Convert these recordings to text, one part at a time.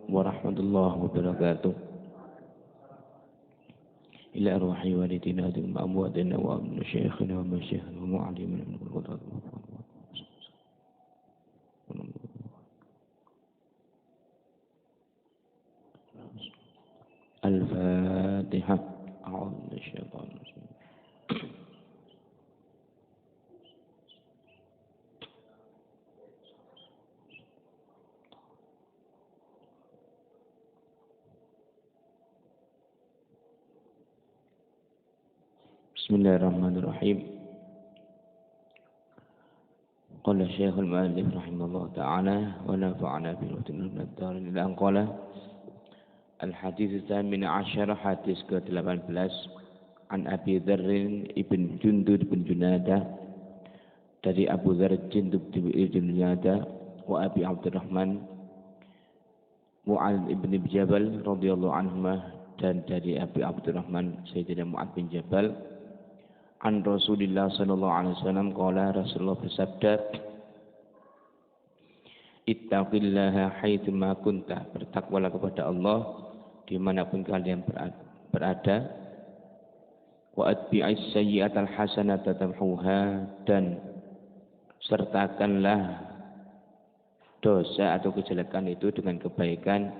warahmatullahi wabarakatuh. Ila arwahi walidina wa amwatina wa masyayikhina wa masyayikhina wa mu'allimina min al-qudrat Al-Fatihah. A'udzu bisyaitonir rajim. Bismillahirrahmanirrahim. Qala Syekhul Mu'allif rahimahullah ta'ala wa nafa'ana bi nutin min ad-darin ila an qala Al-Hadits Tsamin Asyar, hadis ke-18, an Abi Dzar ibn Jundub bin Junadah, dari Abu Dzar Jundub bin Junadah, wa Abi Abdurrahman Mu'adz ibn Jabal radhiyallahu anhuma, dan dari Abi Abdurrahman Sayyidina Mu'adz bin Jabal, an Rasulillah sallallahu alaihi wasallam qala, Rasulullah bersabda, ittaqillaha haitsuma kunta, bertakwalah kepada Allah dimanapun kalian berada, wa atbi'is sayyi'atal hasanata tamhuha, dan sertakanlah dosa atau kejelekan itu dengan kebaikan,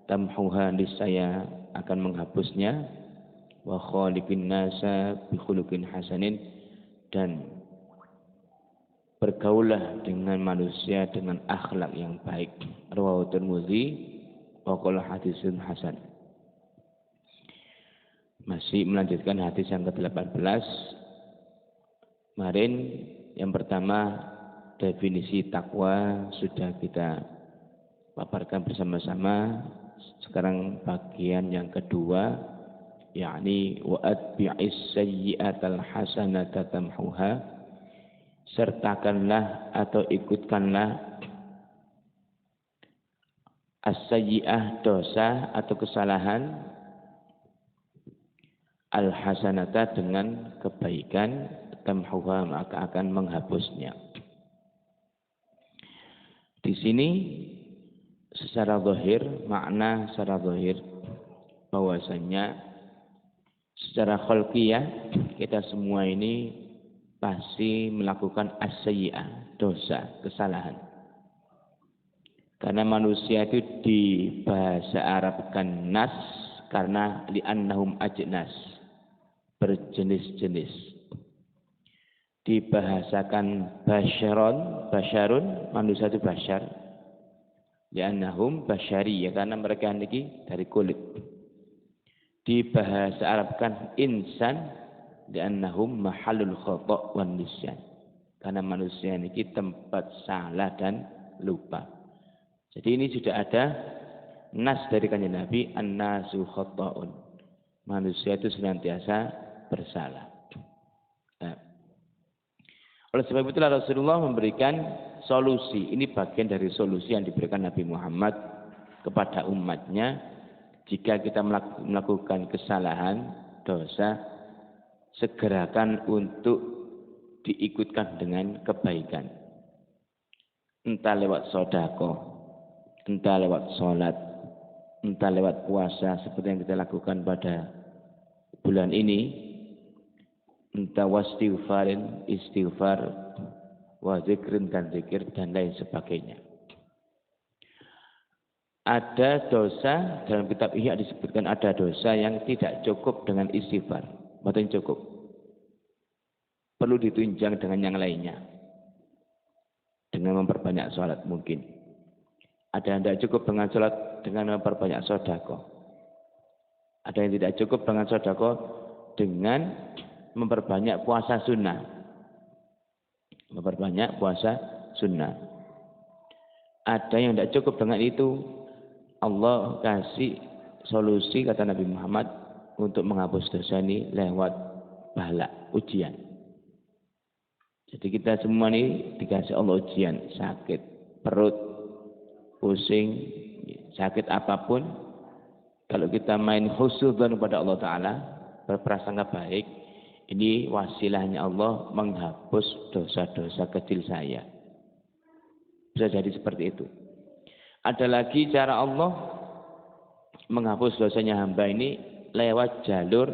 tamhuha, niscaya akan menghapusnya, wa khaliqin nasa bi khuluqin hasanin, dan bergaulah dengan manusia dengan akhlak yang baik. Rawahu Tirmidzi wa qala hadisun hasan. Masih melanjutkan hadis yang ke-18. Kemarin yang pertama definisi takwa sudah kita paparkan bersama-sama. Sekarang bagian yang kedua, yakni wa atbi'is sayyi'atal hasanata tamhuha, sertakanlah atau ikutkanlah as-sayyi'ah, dosa atau kesalahan, al-hasanata, dengan kebaikan, tamhuha, maka akan menghapusnya. Di sini secara zahir, makna secara zahir bahwasanya secara khalqiyah kita semua ini pasti melakukan as-sayyi'ah, dosa, kesalahan. Karena manusia itu di bahasa Arabkan nas karena li'annahum ajnas, berjenis-jenis. Dibahasakan basyarun, manusia itu basyar. Li'annahum basyari, ya, karena mereka ini dari kulit. Dibahasa Arabkan insan, li'annahum mahallul khata' wan nisyan, karena manusia ini tempat salah dan lupa. Jadi ini sudah ada nas dari kanjeng Nabi, an-nasu khata'un, manusia itu senantiasa bersalah. Nah, oleh sebab itulah Rasulullah memberikan solusi. Ini bagian dari solusi yang diberikan Nabi Muhammad kepada umatnya. Jika kita melakukan kesalahan, dosa, segerakan untuk diikutkan dengan kebaikan. Entah lewat sedekah, entah lewat sholat, entah lewat puasa seperti yang kita lakukan pada bulan ini, entah wastighfarin, istighfar, wa zikrin, dan zikir, dan lain sebagainya. Ada dosa, dalam kitab Ihya disebutkan ada dosa yang tidak cukup dengan istighfar, maksudnya cukup, perlu ditunjang dengan yang lainnya, dengan memperbanyak sholat mungkin. Ada yang tidak cukup dengan sholat dengan memperbanyak sedekah. Ada yang tidak cukup dengan sedekah dengan memperbanyak puasa sunnah. Memperbanyak puasa sunnah. Ada yang tidak cukup dengan itu, Allah kasih solusi, kata Nabi Muhammad, untuk menghapus dosa ini lewat bala, ujian. Jadi kita semua ini dikasih Allah ujian, sakit perut, pusing, sakit apapun. Kalau kita main husnudzon kepada Allah Ta'ala, berprasangka baik, ini wasilahnya Allah menghapus dosa-dosa kecil saya. Bisa jadi seperti itu. Ada lagi cara Allah menghapus dosanya hamba ini lewat jalur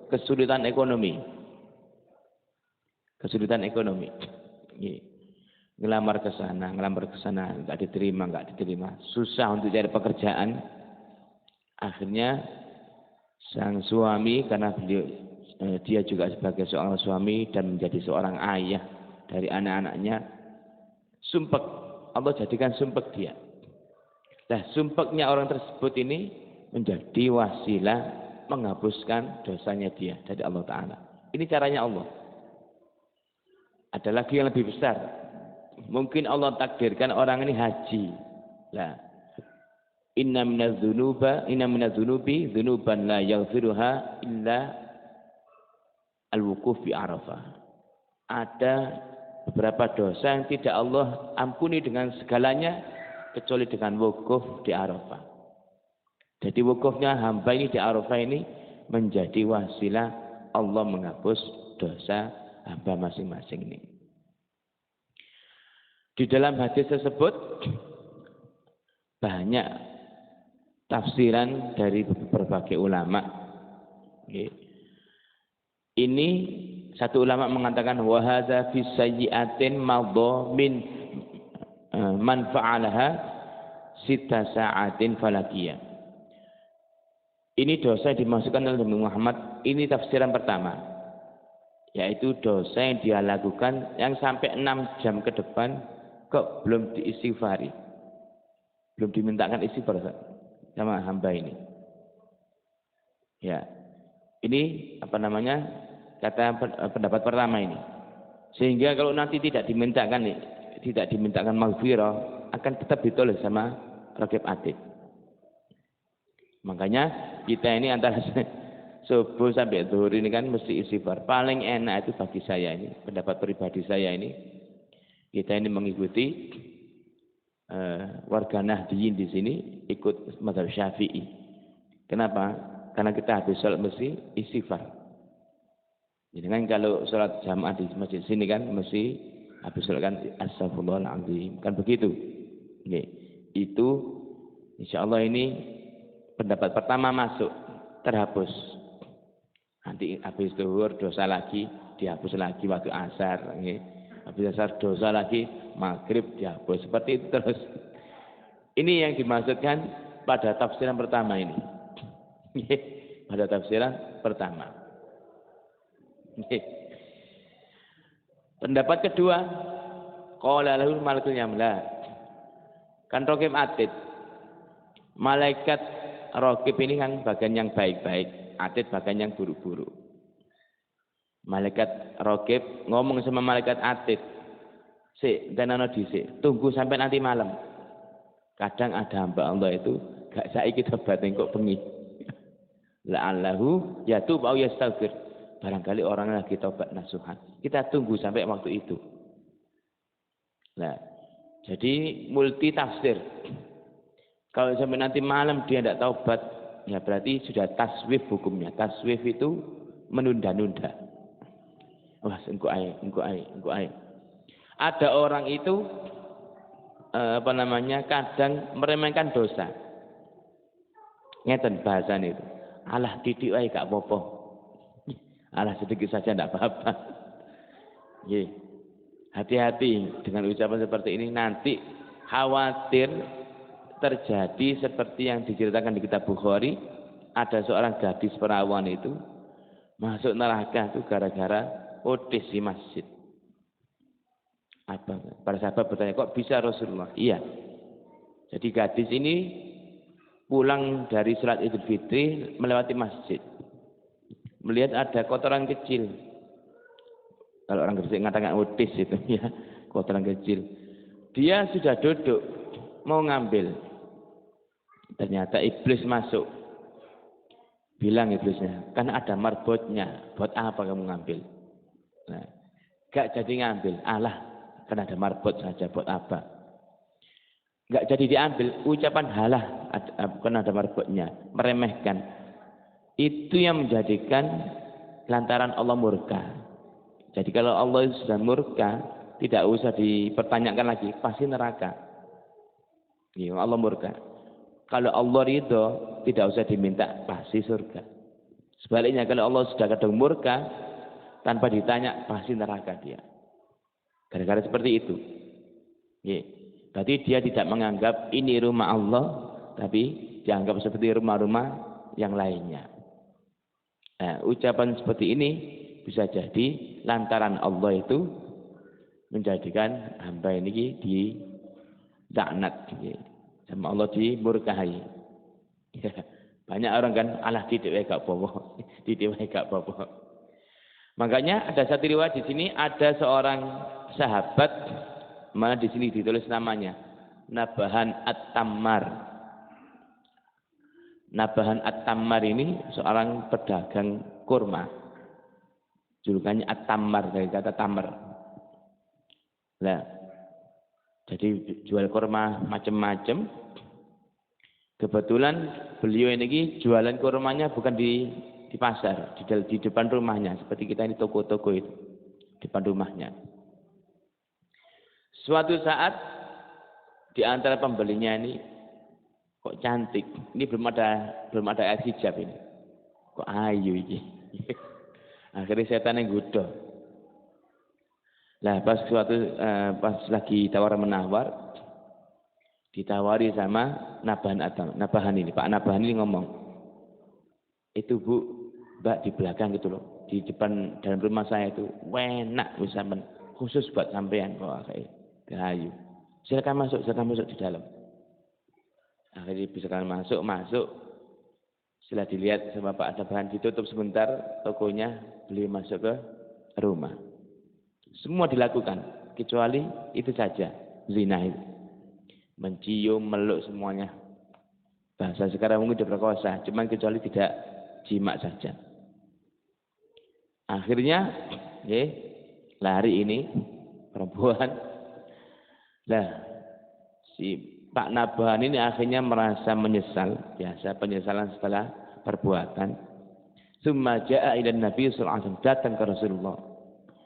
kesulitan ekonomi. Kesulitan ekonomi. Ngelamar ke sana, nggak diterima. Susah untuk cari pekerjaan. Akhirnya sang suami, karena dia juga sebagai seorang suami dan menjadi seorang ayah dari anak-anaknya, sumpek. Allah jadikan sumpek dia. Nah, sumpeknya orang tersebut ini menjadi wasilah menghapuskan dosanya dia dari Allah Ta'ala. Ini caranya Allah. Ada lagi yang lebih besar. Mungkin Allah takdirkan orang ini haji. Lah, inna minadzunubi dzunuban la yaghfiruha illa al-wuquf fi Arafah. Ada beberapa dosa yang tidak Allah ampuni dengan segalanya kecuali dengan wukuf di Arafah. Jadi wukufnya hamba ini di Arafah ini menjadi wasilah Allah menghapus dosa hamba masing-masing ini. Di dalam hadis tersebut banyak tafsiran dari berbagai ulama. Ini satu ulama mengatakan wa hadza fi sayyi'atin madha min man fa'alaha sita sa'atin falakiyah. Ini dosa yang dimasukkan oleh Nabi Muhammad. Ini tafsiran pertama, yaitu dosa yang dia lakukan yang sampai 6 jam ke depan kok belum diistighfari, belum dimintakan istighfar sama hamba ini. Ya, ini kata pendapat pertama ini. Sehingga kalau nanti tidak dimintakan maghfirah, akan tetap ditolak sama raqib atid. Makanya kita ini antara subuh sampai zuhur ini kan mesti istighfar. Paling enak itu bagi saya ini, pendapat pribadi saya ini, kita ini mengikuti warga Nahdiyin di sini, ikut mazhab Syafi'i. Kenapa? Karena kita habis sholat mesti istighfar. Jadi kan kalau sholat jamaah di masjid sini kan mesti habis sholat kan astagfirullahaladzim, kan begitu. Oke. Itu insya Allah ini pendapat pertama masuk, terhapus. Nanti habis zuhur dosa lagi, dihapus lagi waktu asar. Habis asar dosa lagi, maghrib dihapus. Seperti itu terus. Ini yang dimaksudkan pada tafsiran pertama ini. Pada tafsiran pertama. Pendapat kedua, qala lahul malakul yamla. Kan raqib atid. Malaikat raqib ini kan bagian yang baik-baik, atid bagian yang buruk-buruk. Malaikat raqib ngomong sama malaikat atid, "Sik, tenano dhisik, tunggu sampai nanti malam." Kadang ada hamba Allah itu gak saiki tobat kok bengi. La'allahu yatub au yastaghfir. Barangkali orang lagi tobat nasuhan. Kita tunggu sampai waktu itu. Nah, jadi multi tafsir. Kalau sampai nanti malam dia tidak taubat, ya berarti sudah taswif hukumnya. Taswif itu menunda-nunda. Wah, engko ae. Ada orang itu kadang meremehkan dosa. Ngeten bahasane itu. Alah titik wae gak apa-apa. Alah sedikit saja tidak apa-apa. Nggih. Hati-hati dengan ucapan seperti ini, nanti khawatir terjadi seperti yang diceritakan di kitab Bukhari. Ada seorang gadis perawan itu masuk neraka itu gara-gara otis di masjid. Apa? Para sahabat bertanya, kok bisa Rasulullah? Iya. Jadi gadis ini pulang dari salat Idul Fitri melewati masjid. Melihat ada kotoran kecil. Kalau orang Gresik mengatakan otis itu ya, kotoran kecil. Dia sudah duduk mau ngambil. Ternyata iblis masuk. Bilang iblisnya, kan ada marbotnya. Buat apa kamu ngambil? Nah, gak jadi ngambil. Alah, kan ada marbot saja, buat apa? Gak jadi diambil. Ucapan halah, kan ada marbotnya. Meremehkan. Itu yang menjadikan lantaran Allah murka. Jadi kalau Allah sudah murka, tidak usah dipertanyakan lagi, pasti neraka. Ya, Allah murka. Kalau Allah ridho, tidak usah diminta pasti surga. Sebaliknya kalau Allah sudah kadang murka tanpa ditanya pasti neraka dia. Gara-gara seperti itu. Ya. Berarti dia tidak menganggap ini rumah Allah, tapi dianggap seperti rumah-rumah yang lainnya. Nah, ucapan seperti ini bisa jadi lantaran Allah itu menjadikan hamba ini dilaknat, sama Allah dimurkahi. Banyak orang kan alah didik wae gak apa-apa, didik wae gak apa-apa. Makanya ada satu riwayat di sini ada seorang sahabat, mana di sini ditulis namanya Nabahan At-Tammar. Nabahan At-Tammar ini seorang pedagang kurma. Julukannya At-Tammar dari kata tamar. Nah, jadi jual kurma macam-macam. Kebetulan beliau ini jualan kurmanya bukan di pasar, di depan rumahnya, seperti kita ini toko-toko itu, depan rumahnya. Suatu saat di antara pembelinya ini kok cantik, ini belum ada air hijab ini, kok ayu ini. Akhirnya setan yang goda. Lah pas lagi tawar menawar, ditawari sama Nabahan ini, Pak Nabahan ini ngomong, itu Bu, Mbak di belakang gitu loh, di depan dalam rumah saya itu enak misalnya khusus buat sampean. Wah kayak gayu, silakan masuk di dalam. Akhirnya bisa masuk. Setelah dilihat sama Pak Nabahan, ditutup sebentar tokonya, beliau masuk ke rumah. Semua dilakukan kecuali itu saja, zina itu. Mencium, meluk semuanya. Bahasa sekarang mungkin diperkosa, cuman kecuali tidak jimat saja. Akhirnya, lari ini perempuan. Lah, si Pak Nabahan ini akhirnya merasa menyesal, biasa penyesalan setelah perbuatan. Summa ja'a ila Nabi sallallahu alaihi wasallam, datang ke Rasulullah.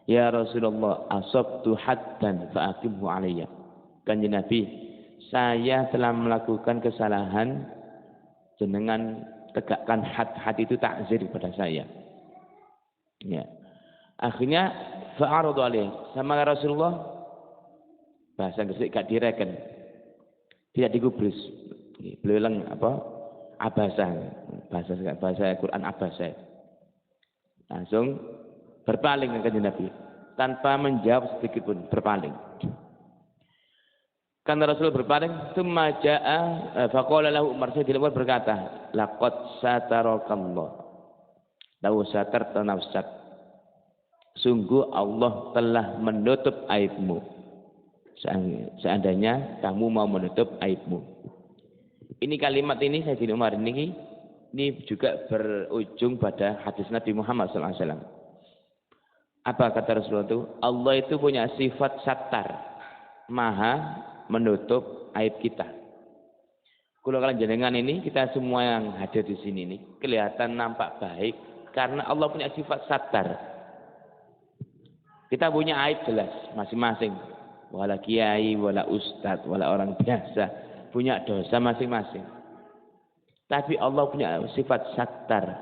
Ya Rasulullah, asabtu haddan fa aqimhu alayya. Kanjeng Nabi, saya telah melakukan kesalahan, jenengan tegakkan had itu takzir kepada saya. Ya. Akhirnya fa'aradu alaih sama Rasulullah, bahasa Gresik gak direken, tidak digubris, beleleng abasah, bahasa Quran abasah. Langsung berpaling ke Kanjeng Nabi tanpa menjawab sedikit pun, berpaling. Karena Rasul berpaling, tsumma jaa faqala lahu Umar, saya diluar berkata, laqad satarakallah law satarta nafsak, sungguh Allah telah menutup aibmu seandainya kamu mau menutup aibmu. Ini kalimat ini saya Umar ini juga berujung pada hadis Nabi Muhammad SAW. Apa kata Rasulullah itu? Allah itu punya sifat sattar, maha menutup aib kita. Kalau kalian jenengan ini, kita semua yang hadir di sini ini kelihatan nampak baik karena Allah punya sifat sattar. Kita punya aib jelas masing-masing. Wala kiai, wala ustadz, wala orang biasa punya dosa masing-masing. Tapi Allah punya sifat sattar,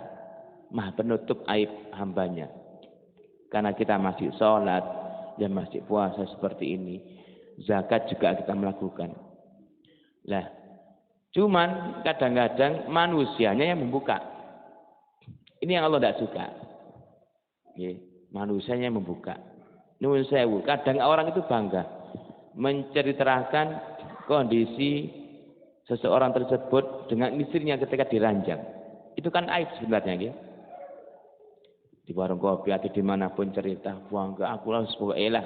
maha penutup aib hambanya. Karena kita masih sholat, dan masih puasa seperti ini. Zakat juga kita melakukan. Lah, cuman kadang-kadang manusianya yang membuka. Ini yang Allah tidak suka. Manusianya yang membuka. Nuwun sewu. Kadang orang itu bangga menceritakan kondisi seseorang tersebut dengan istrinya ketika diranjang. Itu kan aib sebenarnya, di warung kopi atau dimanapun cerita, bangga aku langsung elah.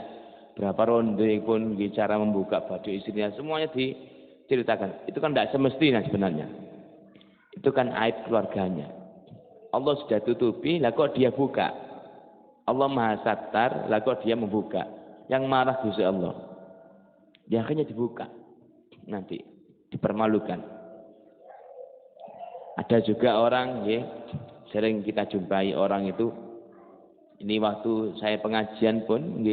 Berapa ronde pun bicara membuka baju istrinya, semuanya diceritakan. Itu kan tidak semestinya sebenarnya. Itu kan aib keluarganya. Allah sudah tutupi, lah kok dia buka. Allah maha sattar, lah kok dia membuka. Yang marah Gusti Allah. Dia akhirnya dibuka. Nanti dipermalukan. Ada juga orang, sering kita jumpai orang itu. Ini waktu saya pengajian pun,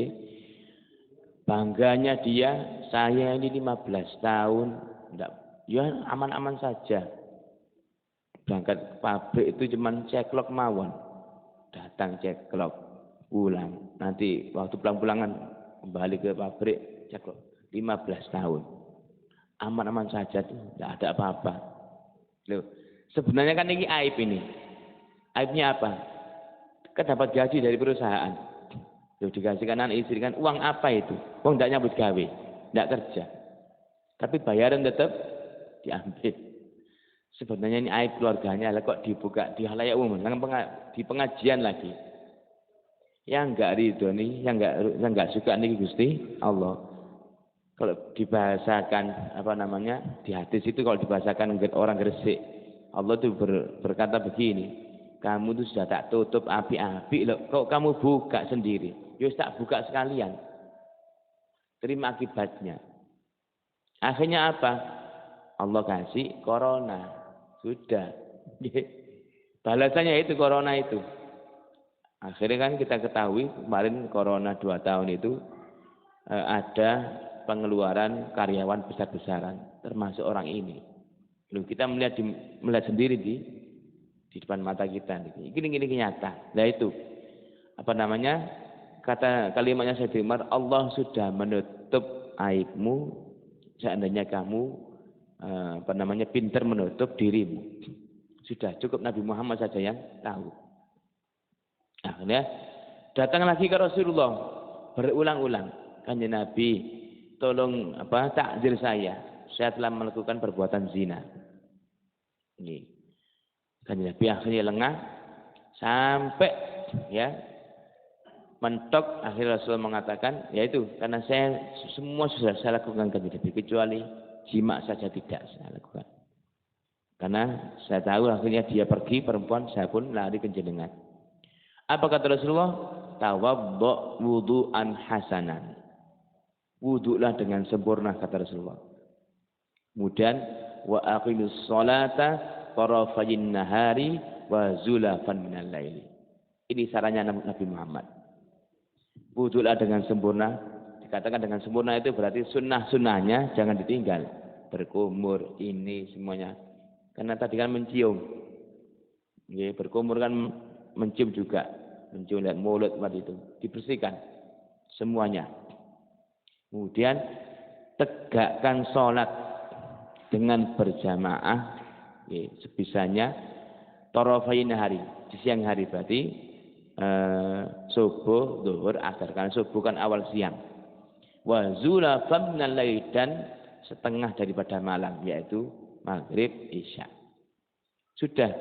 bangganya dia, saya ini 15 tahun, ya aman-aman saja. Berangkat pabrik itu cuman ceklok mawon. Datang ceklok, pulang. Nanti waktu pulang-pulangan kembali ke pabrik ceklok 15 tahun. Aman-aman saja tuh, tidak ada apa-apa. Loh, sebenarnya kan ini aib ini. Aibnya apa? Kan dapat gaji dari perusahaan. Loh, dikasihkan anak istri kan uang apa itu? Uang tidak nyambut gawe, tidak kerja. Tapi bayaran tetap diambil. Sebenarnya ini aib keluarganya, lah kok dibuka di halayak umum, di pengajian lagi. Yang enggak ridho nih, yang enggak suka nih Gusti Allah. Kalau dibahasakan apa namanya di hadis itu, kalau dibahasakan orang Gresik, Allah itu berkata begini, kamu itu sudah tak tutup api-api loh, kok kamu buka sendiri? Yus tak buka sekalian. Terima akibatnya. Akhirnya apa? Allah kasih corona. Sudah. Balasannya itu corona itu. Akhirnya kan kita ketahui kemarin corona 2 tahun itu ada pengeluaran karyawan besar-besaran, termasuk orang ini. Loh, kita melihat sendiri di depan mata kita. Ini nyata. Nah itu apa namanya? Kalimatnya Sayyidina Umar, Allah sudah menutup aibmu seandainya kamu pintar menutup dirimu. Sudah cukup Nabi Muhammad saja yang tahu. Akhirnya datang lagi ke Rasulullah berulang-ulang, kanjeng Nabi, tolong takzir saya telah melakukan perbuatan zina. Ini kanjeng Nabi akhirnya lengah sampai mentok. Akhirnya Rasulullah mengatakan, yaitu karena saya semua sudah saya lakukan kanjeng Nabi, kecuali jima saja tidak saya lakukan. Karena saya tahu akhirnya dia pergi perempuan, saya pun lari ke jenengan. Apa kata Rasulullah? Tawaddu wudu'an hasanan. Wudu'lah dengan sempurna kata Rasulullah. Kemudian wa aqimus sholata tarafayin nahari wa zulafan minal laili. Ini sarannya Nabi Muhammad. Wudu'lah dengan sempurna. Dikatakan dengan sempurna itu berarti sunnah-sunnahnya jangan ditinggal. Berkumur ini semuanya. Karena tadi kan mencium. Berkumur kan mencium juga. Mencium lihat mulut waktu itu. Dibersihkan semuanya. Kemudian tegakkan sholat dengan berjamaah. Sebisanya tarafain hari. Di siang hari berarti subuh, zuhur, asar. Karena subuh kan awal siang. Wa zulafan minal lail, dan setengah daripada malam, yaitu maghrib, isya. Sudah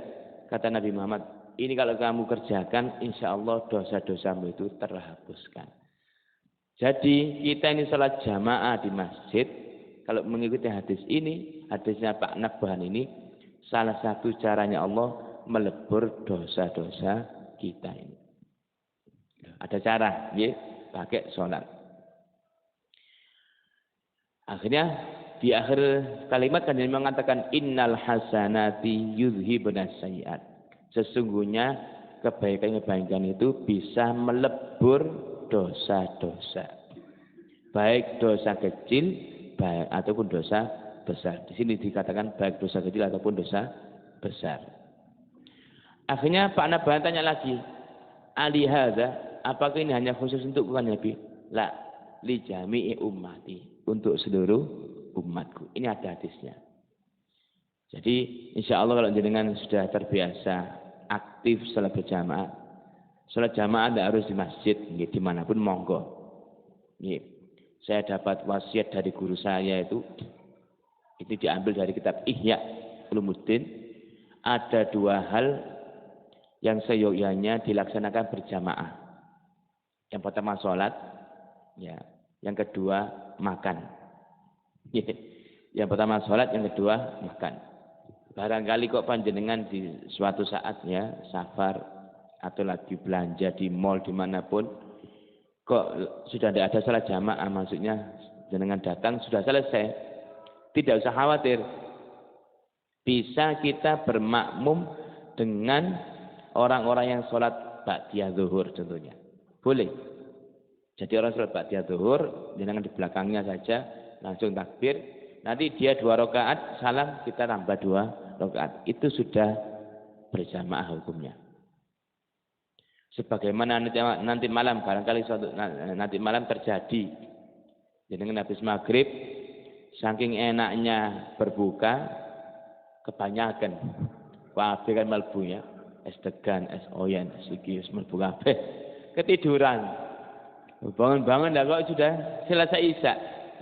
kata Nabi Muhammad, ini kalau kamu kerjakan, insya Allah dosa-dosamu itu terhapuskan. Jadi kita ini sholat jamaah di masjid, kalau mengikuti hadis ini, hadisnya Pak Nabhan ini, salah satu caranya Allah melebur dosa-dosa kita ini. Ada cara, pakai sholat. Akhirnya di akhir kalimat kan dia mengatakan innal hasanati yudhibnas sayyi'at. Sesungguhnya kebaikan-kebaikan itu bisa melebur dosa-dosa. Baik dosa kecil ataupun dosa besar. Di sini dikatakan baik dosa kecil ataupun dosa besar. Akhirnya Pak Nabhan tanya lagi, Ali hadza, apakah ini hanya khusus untuk bukan Nabi? La, li jami'i ummati, untuk seluruh umatku. Ini ada hadisnya. Jadi insya Allah kalau jenengan sudah terbiasa aktif salat berjamaah, salat jamaah tidak harus di masjid, dimanapun monggo. Saya dapat wasiat dari guru saya itu diambil dari kitab Ihya Ulumuddin. Ada 2 hal yang seyogyanya dilaksanakan berjamaah. Yang pertama sholat, yang kedua makan. Yang pertama sholat, yang kedua makan. Barangkali kok panjenengan di suatu saat safar atau lagi belanja di mall dimanapun, kok sudah tidak ada salat jamaah, maksudnya jenengan datang sudah selesai, tidak usah khawatir. Bisa kita bermakmum dengan orang-orang yang sholat ba'diyah zuhur contohnya. Boleh. Jadi orang sholat ba'diyah zuhur, jenengan di belakangnya saja, langsung takbir. Nanti dia 2 rakaat, salam, kita tambah 2 rakaat. Itu sudah berjamaah hukumnya. Sebagaimana nanti malam barangkali nanti malam terjadi dengan habis maghrib saking enaknya berbuka kebanyakan kabeh kan mlebu ya es degan es oyen es iki wis mlebu kabeh ketiduran bangun-bangun lah kok sudah selesai isya.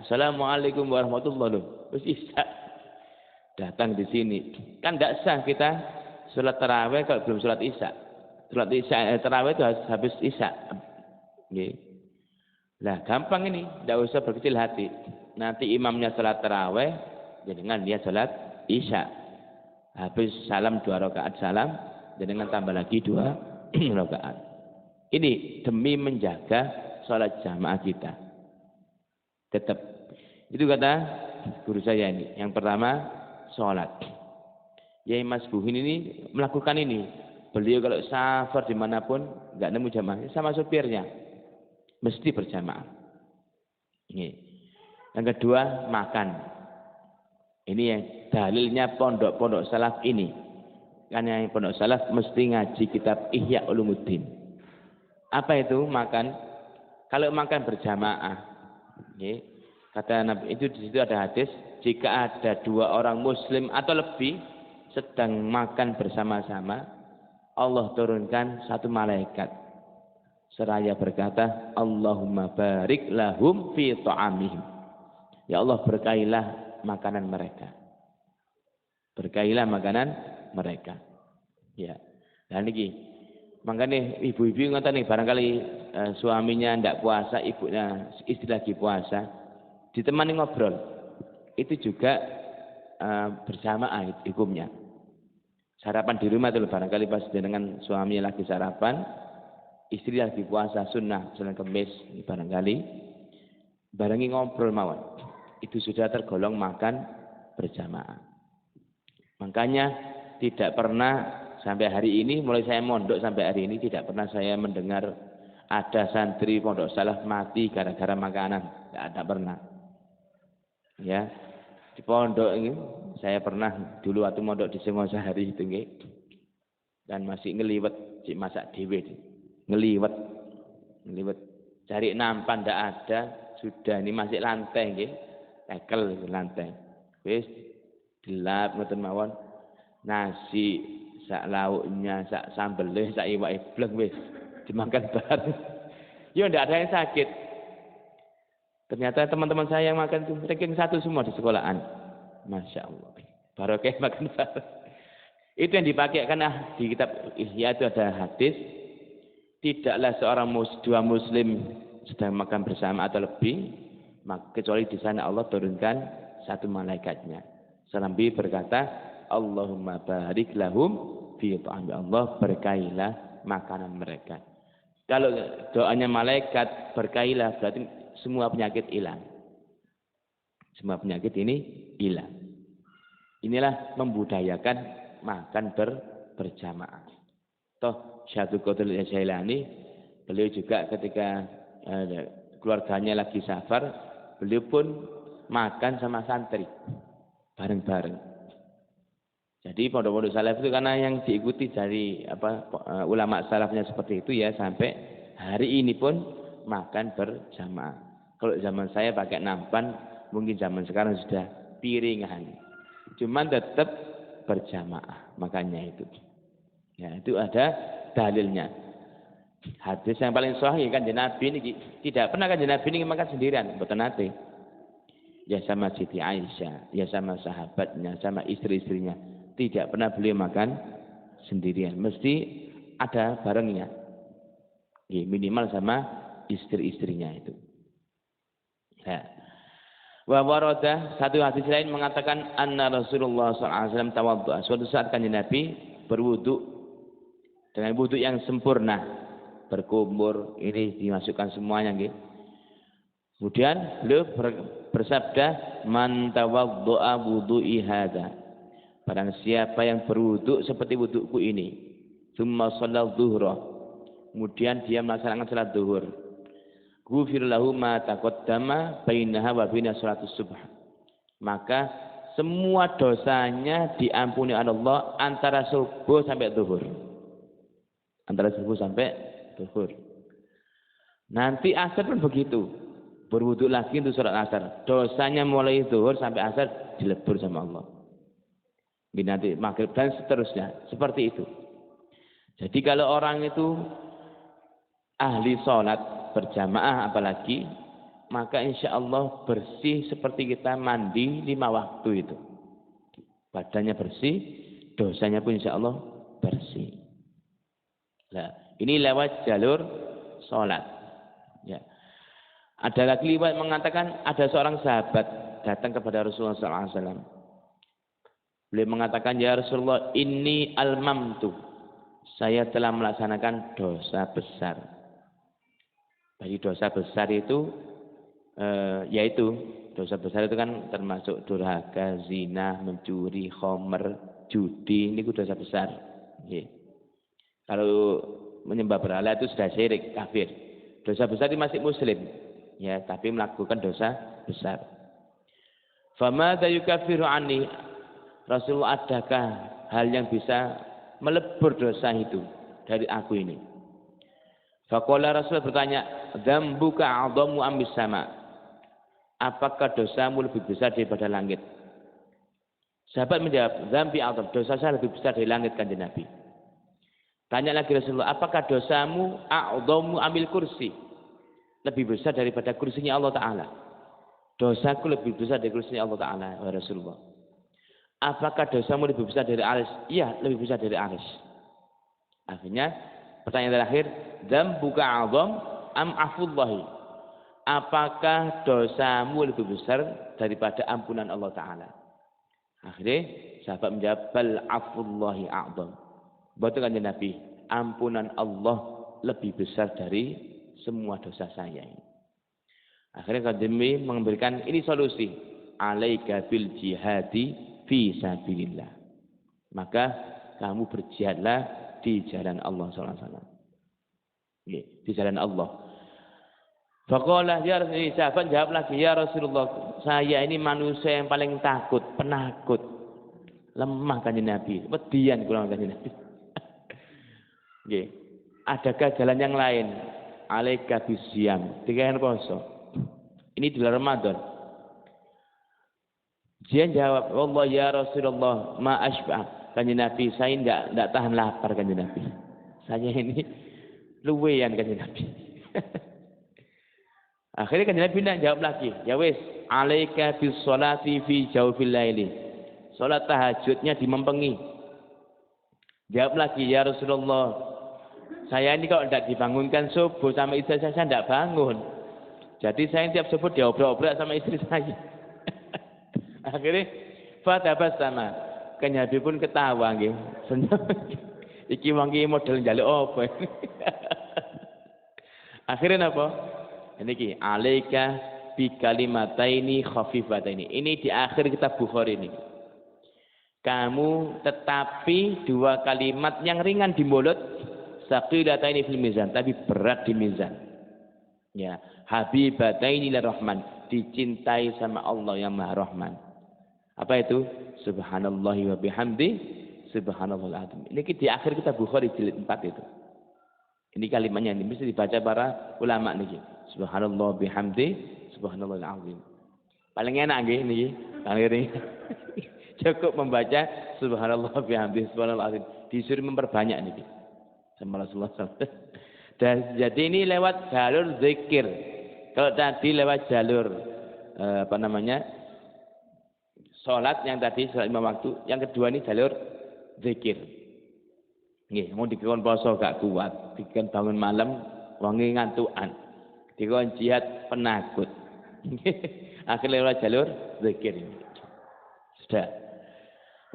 Assalamualaikum warahmatullahi wabarakatuh. Wis isya datang di sini kan tidak sah kita sholat tarawih kalau belum sholat isya. Sholat isya tarawih itu habis isya. Nah gampang ini, tidak usah berkecil hati. Nanti imamnya sholat tarawih, dengan dia sholat isya. Habis salam 2 rakaat salam, dengan tambah lagi 2 rakaat. Ini demi menjaga sholat jamaah kita. Tetap itu kata guru saya ini. Yang pertama sholat. Yai Mas Buhin ini melakukan ini. Beliau kalau safar dimanapun nggak nemu jamaah sama supirnya mesti berjamaah. Ini. Yang kedua makan. Ini yang dalilnya pondok-pondok salaf ini. Karena yang pondok salaf mesti ngaji kitab Ihya Ulumuddin. Apa itu makan? Kalau makan berjamaah, kata Nabi itu di situ ada hadis, jika ada 2 orang Muslim atau lebih sedang makan bersama-sama. Allah turunkan 1 malaikat seraya berkata Allahumma barik lahum fi ta'amihim. Ya Allah berkailah makanan mereka. Berkailah makanan mereka. Ya. Dan ini makanya ibu-ibu ngoten nih barangkali suaminya ndak puasa, ibunya istri lagi puasa, ditemani ngobrol. Itu juga berjamaah hukumnya. Sarapan di rumah itu barangkali pas dengan suami lagi sarapan, istri lagi puasa sunnah Senin Kemis barangkali barengi ngobrol mawon. Itu sudah tergolong makan berjamaah. Makanya tidak pernah sampai hari ini, mulai saya mondok sampai hari ini tidak pernah saya mendengar ada santri pondok salaf mati gara-gara makanan. Tidak pernah. Ya. Di pondok ini saya pernah dulu waktu mondok di Singosari itu nggih. Dan masih ngeliwet cik masak dhewe. Ngeliwet cari nampan ndak ada, sudah ini masih lantai nggih. Tekel lantai. Wis gelap ngoten mawon. Nasi sak lauknya, sak sambelnya, sak iwake bleng wis dimakan bareng. Yo ndak ada yang sakit. Ternyata teman-teman saya yang makan itu ranking 1 semua di sekolahan. Masya Allah. Barokah makan bareng. Itu yang dipakai karena di kitab Ihya itu ada hadis. Tidaklah seorang 2 muslim sedang makan bersama atau lebih. Kecuali di sana Allah turunkan 1 malaikatnya. Sambil berkata, Allahumma barik lahum fi ta'ami. Allah berkailah makanan mereka. Kalau doanya malaikat berkailah berarti semua penyakit hilang. Semua penyakit ini hilang. Inilah membudayakan makan berjamaah. Toh Syaikhul Qadir Jailani, beliau juga ketika keluarganya lagi safar, beliau pun makan sama santri bareng-bareng. Jadi pondok-pondok salaf itu karena yang diikuti dari ulama salafnya seperti itu ya sampai hari ini pun makan berjamaah. Kalau zaman saya pakai nampan, mungkin zaman sekarang sudah piringan. Cuman tetap berjamaah, makanya itu. Ya, itu ada dalilnya. Hadis yang paling sahih kan Nabi ini tidak pernah kan Nabi ini makan sendirian, mboten nate. Ya sama Siti Aisyah, ya sama sahabatnya, sama istri-istrinya. Tidak pernah beliau makan sendirian, mesti ada barengnya. Ya, minimal sama istri-istrinya itu. Ya. Wa warada satu hadis lain mengatakan anna Rasulullah SAW tawaddu'a. Suatu saat kanjeng Nabi berwudu dengan wudu yang sempurna, berkumur, ini dimasukkan semuanya nggih. Kemudian beliau bersabda, "Man tawaddu'a wudu'i hadza." Barang siapa yang berwudu seperti wuduku ini, tsumma shalla dzuhra. Kemudian dia melaksanakan salat zuhur. Ghufir lahu ma taqaddama bainaha wa baina sholatus subh. Maka semua dosanya diampuni oleh Allah antara subuh sampai zuhur. Antara subuh sampai zuhur. Nanti asar pun begitu. Berwudu lagi untuk sholat asar. Dosanya mulai zuhur sampai asar dilebur sama Allah. Ini nanti maghrib dan seterusnya. Seperti itu. Jadi kalau orang itu ahli sholat berjamaah apalagi, maka insya Allah bersih seperti kita mandi 5 waktu itu. Badannya bersih, dosanya pun insya Allah bersih. Nah, ini lewat jalur sholat. Ya. Ada lagi riwayat mengatakan ada seorang sahabat datang kepada Rasulullah SAW. Beliau mengatakan, ya Rasulullah, inni almamtu. Saya telah melaksanakan dosa besar. Bagi dosa besar itu yaitu dosa besar itu kan termasuk durhaka, zina, mencuri, khomer, judi, ini dosa besar. Ya. Kalau menyembah berhala itu sudah syirik, kafir. Dosa besar itu masih muslim, ya, tapi melakukan dosa besar. Fama yukaffiru anni, Rasulullah, adakah hal yang bisa melebur dosa itu dari aku ini? Faqala, Rasul bertanya, dzambuka 'adhamu am bis-sama'? Apakah dosamu lebih besar daripada langit? Sahabat menjawab, dzambi 'adzam, dosa saya lebih besar dari langit, kanjeng Nabi. Tanya lagi Rasulullah, apakah dosamu a'dhamu amil kursi? Lebih besar daripada kursinya Allah Ta'ala. Dosaku lebih besar dari kursinya Allah Ta'ala, wahai Rasulullah. Apakah dosamu lebih besar dari aris? Iya, lebih besar dari aris. Akhirnya, pertanyaan terakhir, dzambuka 'adzam am afullahi? Apakah dosamu lebih besar daripada ampunan Allah Ta'ala? Akhirnya, sahabat menjawab, bal afullahi a'dzam. Betul kan Nabi, ampunan Allah lebih besar dari semua dosa saya ini. Akhirnya Nabi memberikan ini solusi, alaika bil jihadi fi sabilillah. Maka kamu berjihadlah di jalan Allah SAW. Di jalan Allah. Faqala, ya Rasulullah, sahabat jawab lagi, ya Rasulullah, saya ini manusia yang paling takut, penakut, lemah kanjeng Nabi, wedian kurang kanjeng Nabi. Adakah jalan yang lain? Alaika bisyam, 3 hari puasa. Ini di bulan Ramadan. Dia jawab, wallah ya Rasulullah, ma asbah. Kanjeng Nabi, saya enggak tahan lapar kanjeng Nabi. Saya ini luwean kanjeng Nabi. Akhirnya kanjeng Nabi tidak jawab lagi. Ya wis, alaika bis sholati fi jawfil laili. Salat tahajudnya di mempengi. Jawab lagi, ya Rasulullah, saya ini kalau tidak dibangunkan subuh sama istri saya tidak bangun. Jadi saya tiap subuh diobrak-obrak sama istri saya. Akhirnya fatabas sama. Kanjeng Nabi pun ketawa nggih. Senyum. Iki wong iki model njaluk apa? Akhirnya apa? Ini alaika bi kalimataini khafifataini. Ini di akhir kitab Bukhari ini. Kamu tetapi 2 kalimat yang ringan di mulut, saqilataini fil mizan, tapi berat di mizan. Ya, habibataini lirrahman, dicintai sama Allah yang Maha Rahman. Apa itu? Subhanallahi wa bihamdi, subhanallahil azim. Ini di akhir kitab Bukhari jilid 4 itu. Ini kalimatnya ini mesti dibaca para ulama niki. Subhanallah bihamdi, subhanallahil azim. Paling enak nggih niki, akhirnya. Cukup membaca subhanallah bihamdi, subhanallahil azim. Disuruh memperbanyak niki. Sama Rasulullah SAW. Dan jadi ini lewat jalur zikir. Kalau tadi lewat jalur salat yang tadi salat 5 waktu, yang kedua ini jalur zikir. Nggih, mau dikon poso gak kuat, dikon bangun malam wangi ngantukan. Dikon jihad penakut. Akhirnya lewat jalur zikir ini. Sudah.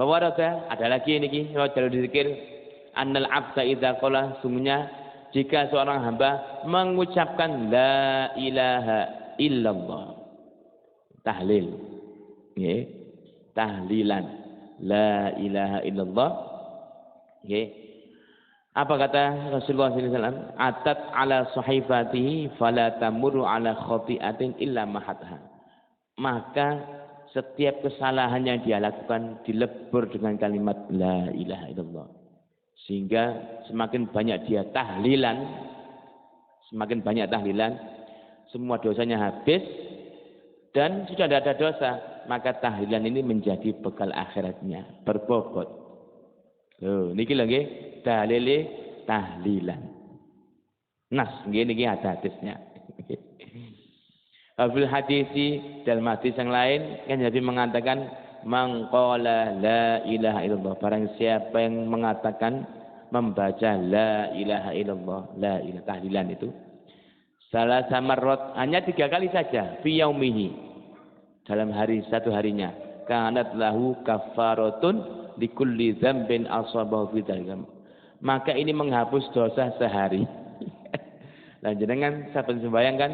Bahwa ada lagi ini lewat jalur zikir. Annal abda idza qala, sungguhnya jika seorang hamba mengucapkan la ilaha illallah, tahlil, nggih, tahlilan la ilaha illallah, nggih. Apa kata Rasulullah SAW? Atat ala sahifatihi fala tamurru ala khati'atin illa mahatha. Maka setiap kesalahan yang dia lakukan dilebur dengan kalimat la ilaha illallah. Sehingga semakin banyak dia tahlilan, semua dosanya habis dan sudah tidak ada dosa, maka tahlilan ini menjadi bekal akhiratnya, berbobot. Niki lagi dalile tahlilan. Nas niki ada hadisnya. Fil hadisi dalam hadis yang lain kan Nabi mengatakan man qala la ilaha illallah, barang siapa yang mengatakan membaca la ilaha illallah, la ilaha tahlilan itu salah samarot hanya 3 kali saja fi yaumihi, dalam hari satu harinya, kanat lahu kafaratun likulli dzambin asabahu fi dzalika, maka ini menghapus dosa sehari. Lah jenengan saben sembahyang kan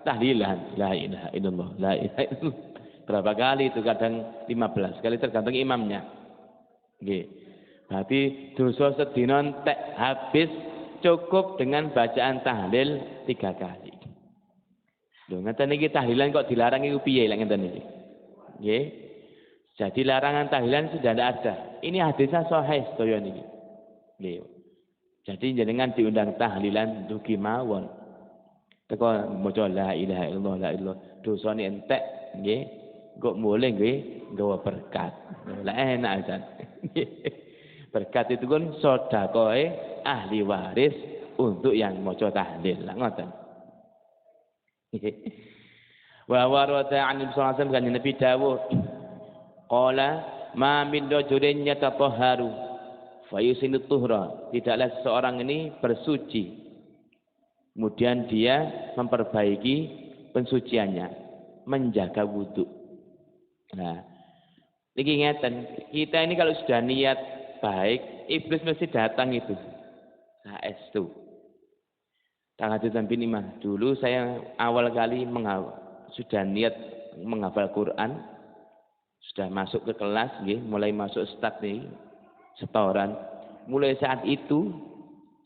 tahlilan la ilaha illallah, la ilaha illallah. Berapa kali itu? Kadang 15 kali tergantung imamnya. Nggih. Berarti dosa sedina entek habis cukup dengan bacaan tahlil 3 kali. Lho ngeten iki tahlilan kok dilarang iku piye lek ngeten iki? Nggih. Jadi larangan tahlilan sudah tidak ada. Ini hadisnya sahih sedaya niki. Nggih. Jadi jenengan diundang tahlilan dugi mawon. Teko maca la ilaha illallah, la ilaha dosane entek nggih. Kok mulai nggih nggawa berkat. Lah enak aja. Berkat itu kan sedekahe ahli waris untuk yang maca tahlil. Lah ngoten. Wa warada 'an Nabi kan Nabi dawuh qala ma min rajulin yatatahharu fayusinu tuhra, tidaklah seorang ini bersuci kemudian dia memperbaiki pensuciannya, menjaga wudu. Nah, ini ngeten, kita ini kalau sudah niat baik, iblis mesti datang itu. Saestu. Tahajud binimah. Dulu saya awal kali sudah niat menghafal Quran, sudah masuk ke kelas, mulai masuk start nih, setoran. Mulai saat itu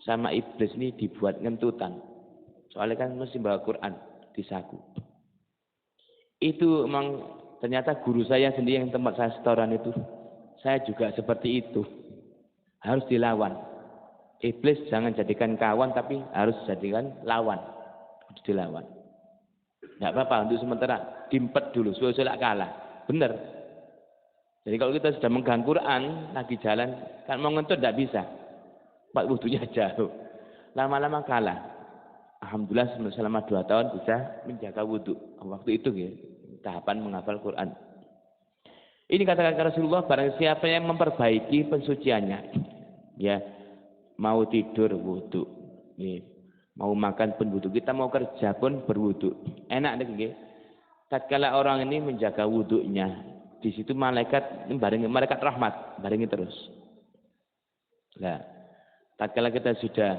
sama iblis ini dibuat ngentutan. Soalnya kan mesti bawa Quran di saku. Itu memang ternyata guru saya sendiri yang tempat saya setoran itu. Saya juga seperti itu. Harus dilawan. Iblis jangan jadikan kawan tapi harus jadikan lawan. Harus dilawan. Tidak apa-apa untuk sementara. Dimpet dulu. Sudah kalah. Benar. Jadi kalau kita sudah megang Quran lagi jalan, kan mau ngentut tidak bisa. Pak wudunya jauh. Lama-lama kalah. Alhamdulillah selama 2 tahun bisa menjaga wudhu. Waktu itu ya, tahapan menghafal Quran. Ini kata Rasulullah, barang siapa yang memperbaiki pensuciannya, ya mau tidur wudhu, ya, mau makan pun wudhu, kita mau kerja pun berwudhu. Enak nih, tatkala orang ini menjaga wudhunya, di situ malaikat rahmat barengi terus. Nah, tatkala kita sudah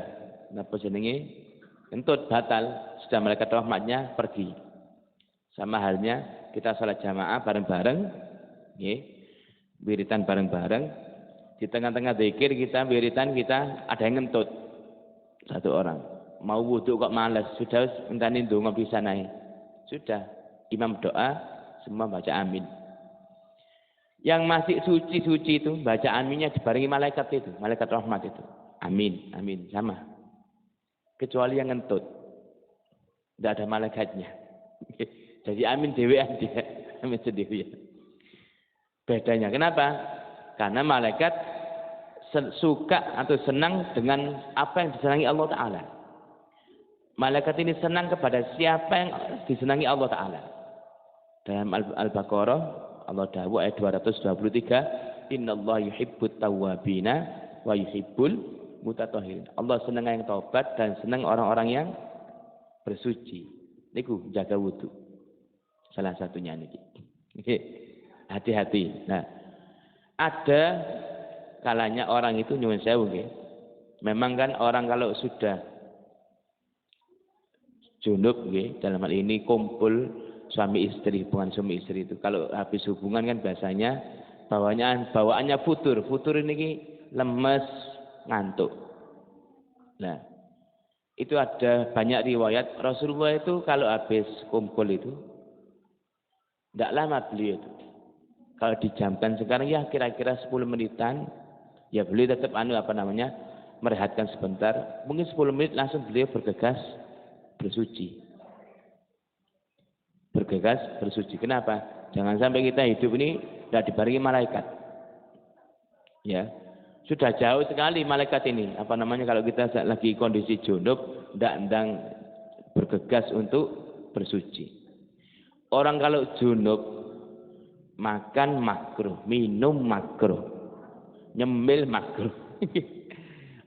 napa jenenge entut batal, sudah malaikat rahmatnya pergi. Sama halnya kita salat jamaah bareng-bareng, nggih. Wiritan bareng-bareng. Di tengah-tengah zikir kita wiritan kita ada yang ngentut. 1 orang. Mau wudu kok males, sudah entani ndonga pisan ae. Sudah, imam doa, semua baca amin. Yang masih suci-suci itu baca aminnya dibarengi malaikat itu, malaikat rahmat itu. Amin, amin sama. Kecuali yang ngentut. Tidak ada malaikatnya. Jadi amin dewean dia. Amin sendirian. Bedanya. Kenapa? Karena malaikat suka atau senang dengan apa yang disenangi Allah Ta'ala. Malaikat ini senang kepada siapa yang disenangi Allah Ta'ala. Dalam Al-Baqarah, Allah dawuh ayat 223, Innallaha yuhibbut tawwabina wa yuhibbul mutatahhirin. Allah senang yang taubat dan senang orang-orang yang bersuci. Niku jaga wudu. Salah satunya niki. Hati-hati. Nah, ada kalanya orang itu nyuwun sewu nggih. Memang kan orang kalau sudah junub nggih, dalam hal ini kumpul suami istri, hubungan suami istri itu. Kalau habis hubungan kan biasanya bawaannya futur. Futur ini lemes, ngantuk. Nah, itu ada banyak riwayat Rasulullah itu kalau habis kumpul itu Tidak lama beliau itu. Kalau dijamkan sekarang ya kira-kira 10 menitan, ya beliau tetap merehatkan sebentar. Mungkin 10 menit langsung beliau bergegas bersuci. Bergegas bersuci. Kenapa? Jangan sampai kita hidup ini tidak dibarengi malaikat. Ya, sudah jauh sekali malaikat ini. Kalau kita lagi kondisi junub, tidak bergegas untuk bersuci. Orang kalau junub makan makruh, minum makruh, nyemil makruh.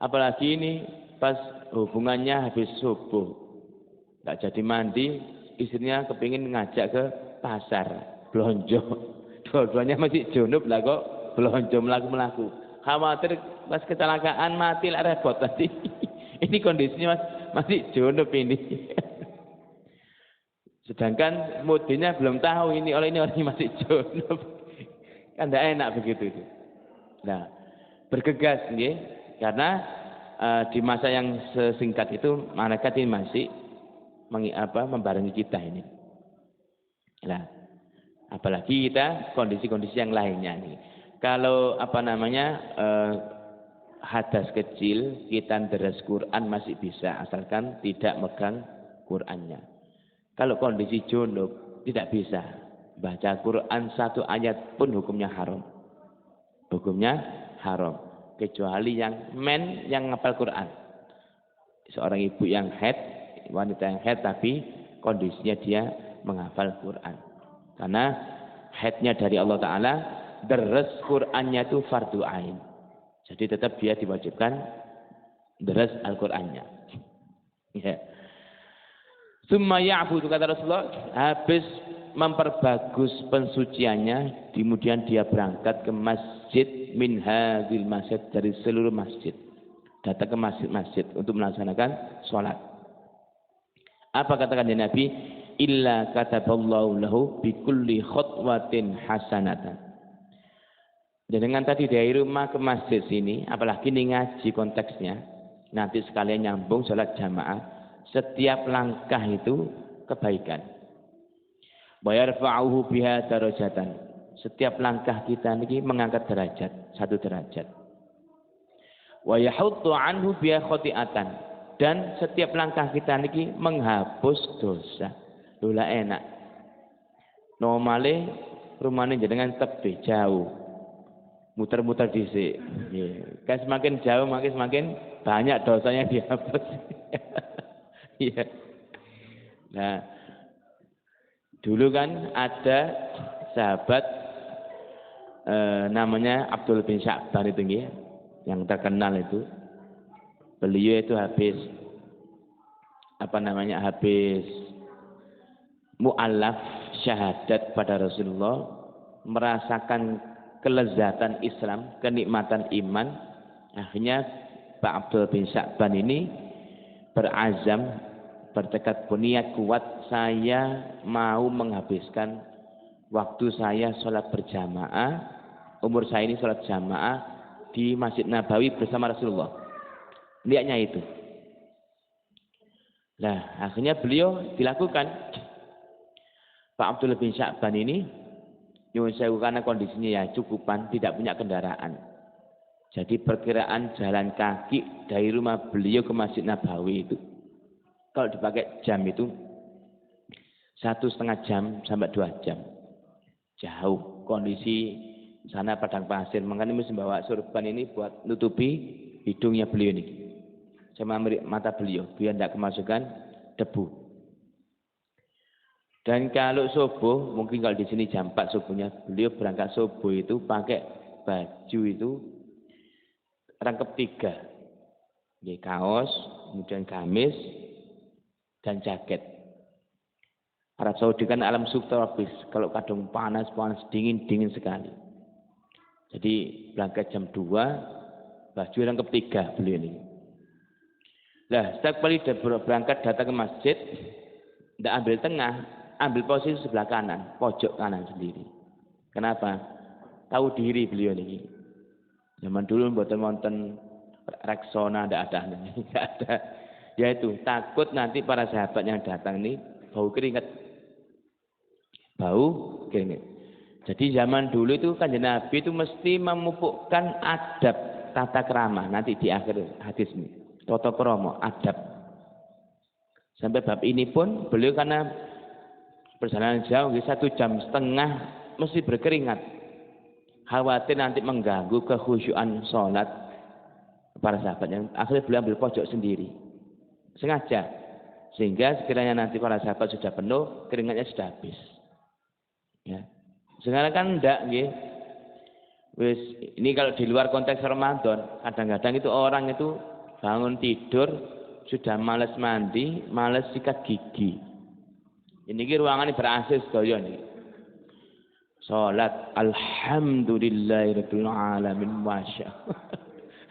Apalagi ini pas hubungannya habis subuh, nggak jadi mandi, istrinya kepingin ngajak ke pasar, belonjo. Dua-duanya masih junub lah kok belonjo melaku-melaku. Khawatir pas kecelakaan mati lah repot tadi. Ini kondisinya masih junub ini. Sedangkan mudinya belum tahu ini orang masih junub. Kan tidak enak begitu itu. Nah, bergegas nggih, karena di masa yang sesingkat itu malaikat ini masih membarengi kita ini. Nah, apalagi kita kondisi-kondisi yang lainnya nih. Kalau hadas kecil kita deres Quran masih bisa asalkan tidak megang Qurannya. Kalau kondisi junub tidak bisa baca Quran satu ayat pun hukumnya haram. Hukumnya haram kecuali yang ngapal Quran. Seorang ibu yang wanita yang haid tapi kondisinya dia menghafal Quran. Karena haidnya dari Allah Taala, deres Qurannya itu fardu ain. Jadi tetap dia diwajibkan deres Al-Qur'annya. Ya. Summa ya'budu, kata Rasulullah, habis memperbagus pensuciannya, kemudian dia berangkat ke masjid min hadzal masjid, dari seluruh masjid. Datang ke masjid-masjid untuk melaksanakan sholat. Apa katakan Nabi? Illa kataballahu lahu bi kulli khutwatin hasanatan. Dan dengan tadi dari rumah ke masjid sini, apalagi ini ngaji konteksnya, nanti sekalian nyambung sholat jamaah. Setiap langkah itu kebaikan. Wa yarfa'uhu biha darajatan. Setiap langkah kita ini mengangkat derajat, 1 derajat. Wa yahuttu anhu biha khati'atan. Dan setiap langkah kita ini menghapus dosa. Lula enak. Normale rumahnya jenengan tepi jauh. Muter-muter dhisik. Kan semakin jauh semakin banyak dosanya dihapus. Iya. Nah, dulu kan ada sahabat namanya Abdul bin Sya'ban itu ya, yang terkenal itu. Beliau itu habis habis mu'allaf syahadat pada Rasulullah, merasakan kelezatan Islam, kenikmatan iman. Akhirnya Pak Abdul bin Sya'ban ini berazam, bertekad berniat kuat, saya mau menghabiskan waktu saya sholat berjamaah, umur saya ini sholat jamaah di Masjid Nabawi bersama Rasulullah. Niatnya itu. Nah, akhirnya beliau dilakukan. Pak Abdul bin Sya'ban ini, nyuwun sewu karena kondisinya ya cukupan, tidak punya kendaraan. Jadi perkiraan jalan kaki dari rumah beliau ke Masjid Nabawi itu, kalau dipakai jam itu 1,5 jam sampai 2 jam. Jauh. Kondisi sana padang pasir. Makanya mesti bawa sorban ini buat nutupi hidungnya beliau ini, sama mata beliau, biar tidak kemasukan debu. Dan kalau subuh, mungkin kalau di sini jam 4 subuhnya, beliau berangkat subuh itu pakai baju itu rangkep 3, kaos, kemudian gamis, dan jaket. Arab Saudi kan alam subtropis, kalau kadang panas dingin sekali. Jadi berangkat jam 2, baju rangkep 3 beliau ini. Nah, setiap kali berangkat datang ke masjid, tidak ambil tengah, ambil posisi sebelah kanan, pojok kanan sendiri. Kenapa? Tahu diri beliau ini. Zaman dulu mboten wonten Rexona, tidak ada. Yaitu takut nanti para sahabat yang datang ini bau Jadi zaman dulu itu Kanjeng Nabi itu mesti memupukkan adab tata krama nanti di akhir hadis ini. Tata krama, adab. Sampai bab ini pun beliau karena perjalanan jauh 1,5 jam mesti berkeringat. Khawatir nanti mengganggu kekhusyuan sholat para sahabatnya. Akhirnya beliau ambil pojok sendiri. Sengaja. Sehingga sekiranya nanti para sahabat sudah penuh, keringatnya sudah habis. Ya. Sekarang kan enggak, nggih. Wis ini kalau di luar konteks Ramadan, kadang-kadang itu orang itu bangun tidur sudah malas mandi, malas sikat gigi. Ini ruangan ini ber-AC sedaya niki. Salat alhamdulillahirabbil alamin masya.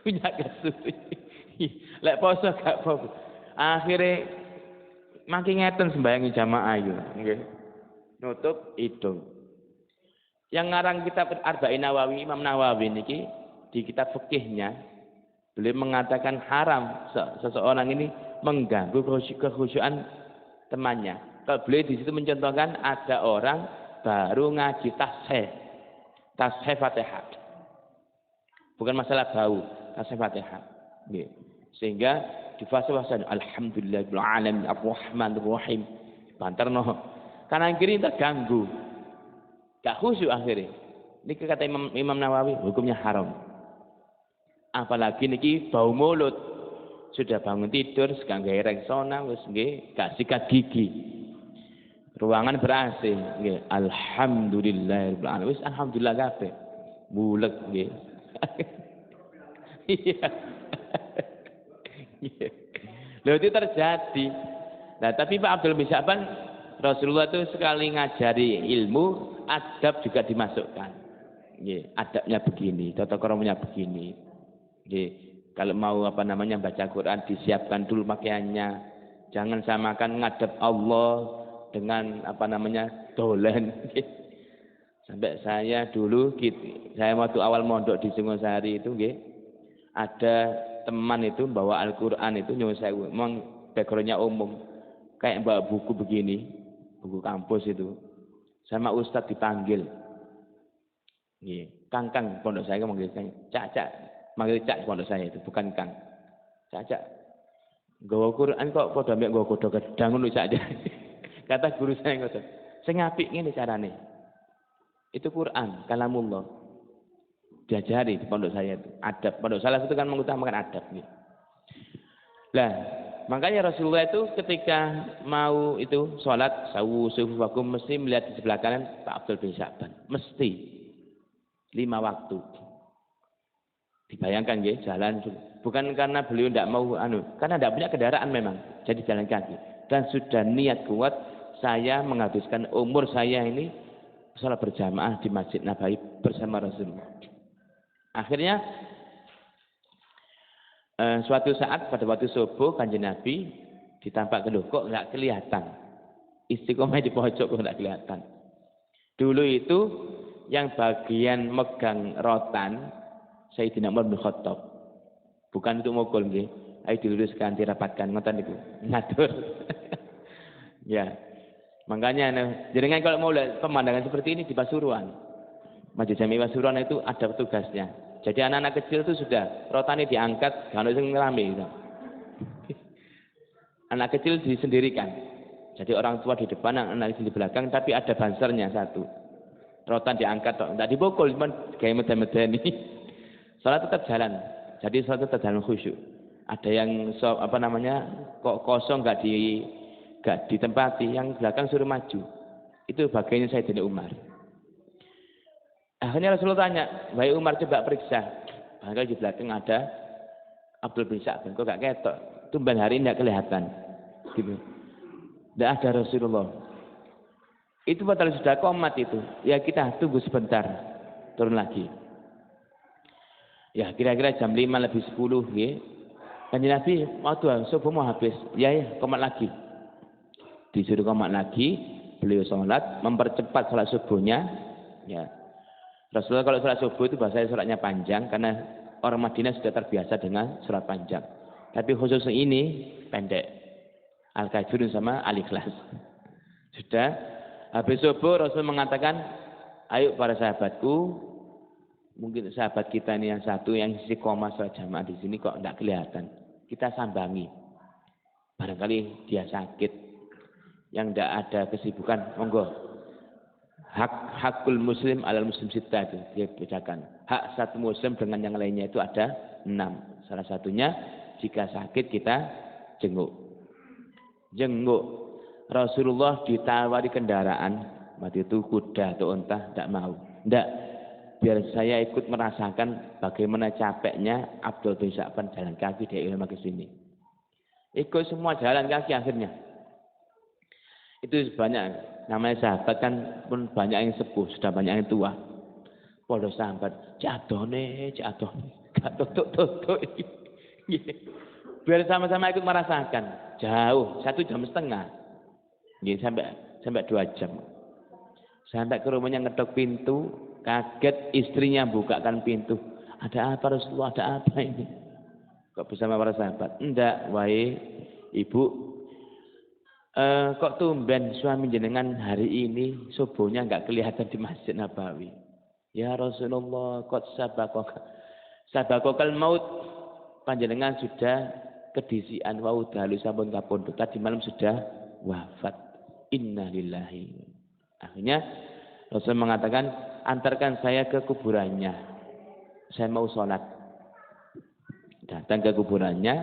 Punya kesuwi. Lek poso gak apa-apa. Akhire makin ngeten sembayangi jamaah yo nggih. Nutup hidung. Yang ngarang kitab Arba'in Nawawi, Imam Nawawi niki di kitab fikihnya beliau mengatakan haram seseorang ini mengganggu kekhusyuan temannya. Kalau beliau di situ mencontohkan ada orang baru ngaji tasheh Fatihah. Bukan masalah bau, tasheh Fatihah. Sehingga di fase-fase alhamdulillahirabbil alamin arrahmanir rahim banterno. Kanan kiri terganggu. Gak khusyuk akhirnya. Ini kata Imam Nawawi, hukumnya haram. Apalagi niki bau mulut. Sudah bangun tidur, sekarang gak reksona, wis nggih, gak sikat gigi. Ruangan ber-AC, nggih. Alhamdulillahirabbil alamin. Wis alhamdulillah kabeh. Buleg nggih. Iya. Loh itu terjadi. Nah, tapi Pak Abdul bin Sya'ban Rasulullah itu sekali ngajari ilmu, adab juga dimasukkan. Adabnya begini, tata keramanya begini. Kalau mau baca Quran disiapkan dulu pakaiannya. Jangan samakan ngadep Allah dengan dolen. Sampai saya dulu saya waktu awal mondok di Singosari itu ada teman itu bawa Al-Qur'an itu nyuwun sewu. Memang backgroundnya umum. Kayak bawa buku begini, buku kampus itu. Sama ustadz dipanggil. Kang pondok saya manggil Cak. Manggil Cak pondok saya itu, bukan Kang. Cak. Gawa Quran kok padha mek nggawa godho gedang ngono Cak. Kata guru saya ngoten. Sing apik ngene carane. Itu Quran, kalamullah. Diajari di pondok saya itu. Adab. Pondok salaf itu kan mengutamakan adab Lah, makanya Rasulullah itu ketika mau itu sholat sawu sufufakum mesti melihat di sebelah kanan Pak Abdul bin Sya'ban. Mesti 5 waktu. Dibayangkan jalan bukan karena beliau tidak mau karena tidak punya kendaraan memang. Jadi jalan kaki dan sudah niat kuat saya menghabiskan umur saya ini sholat berjamaah di Masjid Nabawi bersama Rasulullah. Akhirnya suatu saat pada waktu subuh Kanjeng Nabi ditampak kok nggak kelihatan. Istiqomah di pojok kok nggak kelihatan. Dulu itu yang bagian megang rotan Sayyidina Umar bin Khattab. Bukan itu mogol nggih. Ayo diluruskan, dirapatkan ngoten niku. Ngatur. Ya. Makanya jenengan kalau mau lihat pemandangan seperti ini di Pasuruan. Masjid Jami Pasuruan itu ada petugasnya. Jadi anak-anak kecil itu sudah rotane diangkat, kalau sing ngerame gitu. Anak kecil disendirikan. Jadi orang tua di depan, anak kecil di belakang, tapi ada bansernya satu. Rotan diangkat, tidak dipukul, cuma kayak meden-meden ini. Salat tetap jalan. Jadi salat tetap jalan khusyuk. Ada yang kok kosong nggak ditempati, yang belakang suruh maju. Itu bagiannya Sayyidina Umar. Akhirnya Rasulullah tanya, wahai Umar coba periksa. Bahkan di belakang ada Abdul bin Sya'ban. Kok gak ketok? Tumben hari ini tidak kelihatan. Gitu. Tidak ada Rasulullah. Itu padahal sudah komat itu. Ya kita tunggu sebentar. Turun lagi. Ya kira-kira jam 5 lebih 10. Ya. Kanjeng Nabi, waktu subuh mau habis. Ya komat lagi. Disuruh komat lagi. Beliau sholat. Mempercepat sholat subuhnya. Ya. Rasulullah kalau sholat subuh itu bahasanya sholatnya panjang karena orang Madinah sudah terbiasa dengan sholat panjang. Tapi khusus ini pendek. Al-Kafirun sama Al-Ikhlas. Sudah Habis subuh Rasul mengatakan, ayo para sahabatku, mungkin sahabat kita ini yang satu yang istiqomah sholat jamaah di sini kok tidak kelihatan. Kita sambangi. Barangkali dia sakit, yang tidak ada kesibukan, monggo. Hakul muslim alal muslim sita itu dia bedakan. Hak satu muslim dengan yang lainnya itu ada 6. Salah satunya jika sakit kita jenguk. Rasulullah ditawari kendaraan, waktu itu kuda atau unta, tidak mau. Tidak, biar saya ikut merasakan bagaimana capeknya Abdul bin Sya'ban jalan kaki dari Ilmu ke sini. Ikut semua jalan kaki akhirnya. Itu banyak, namanya sahabat kan pun banyak yang sepuh, sudah banyak yang tua. Podo sahabat, jatuh, biar sama-sama ikut merasakan. Jauh, 1,5 jam. Sampai 2 jam. Sampai ke rumahnya ngetok pintu, kaget istrinya bukakan pintu. Ada apa Rasulullah? Ada apa ini? Kok bersama para sahabat? Enggak, wahai ibu. Kok tumben suami jenengan hari ini subuhnya enggak kelihatan di Masjid Nabawi? Ya Rasulullah, kok sabakokal maut. Panjenengan sudah kedisian wau dalu sampun kapundhut. Tadi malam sudah wafat. Innalillahi. Akhirnya Rasul mengatakan, antarkan saya ke kuburannya. Saya mau sholat. Datang ke kuburannya,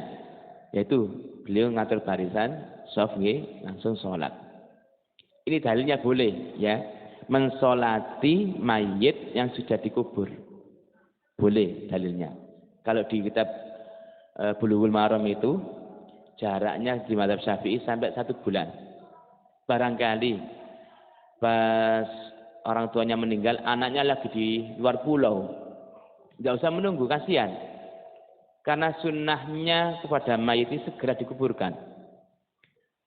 yaitu beliau ngatur barisan, langsung sholat. Ini dalilnya boleh, ya, mensolati mayit yang sudah dikubur. Boleh dalilnya. Kalau di kitab Bulughul Maram itu jaraknya di mazhab Syafi'i sampai 1 bulan. Barangkali pas orang tuanya meninggal, anaknya lagi di luar pulau, tidak usah menunggu, kasihan. Karena sunnahnya kepada mayit ini segera dikuburkan.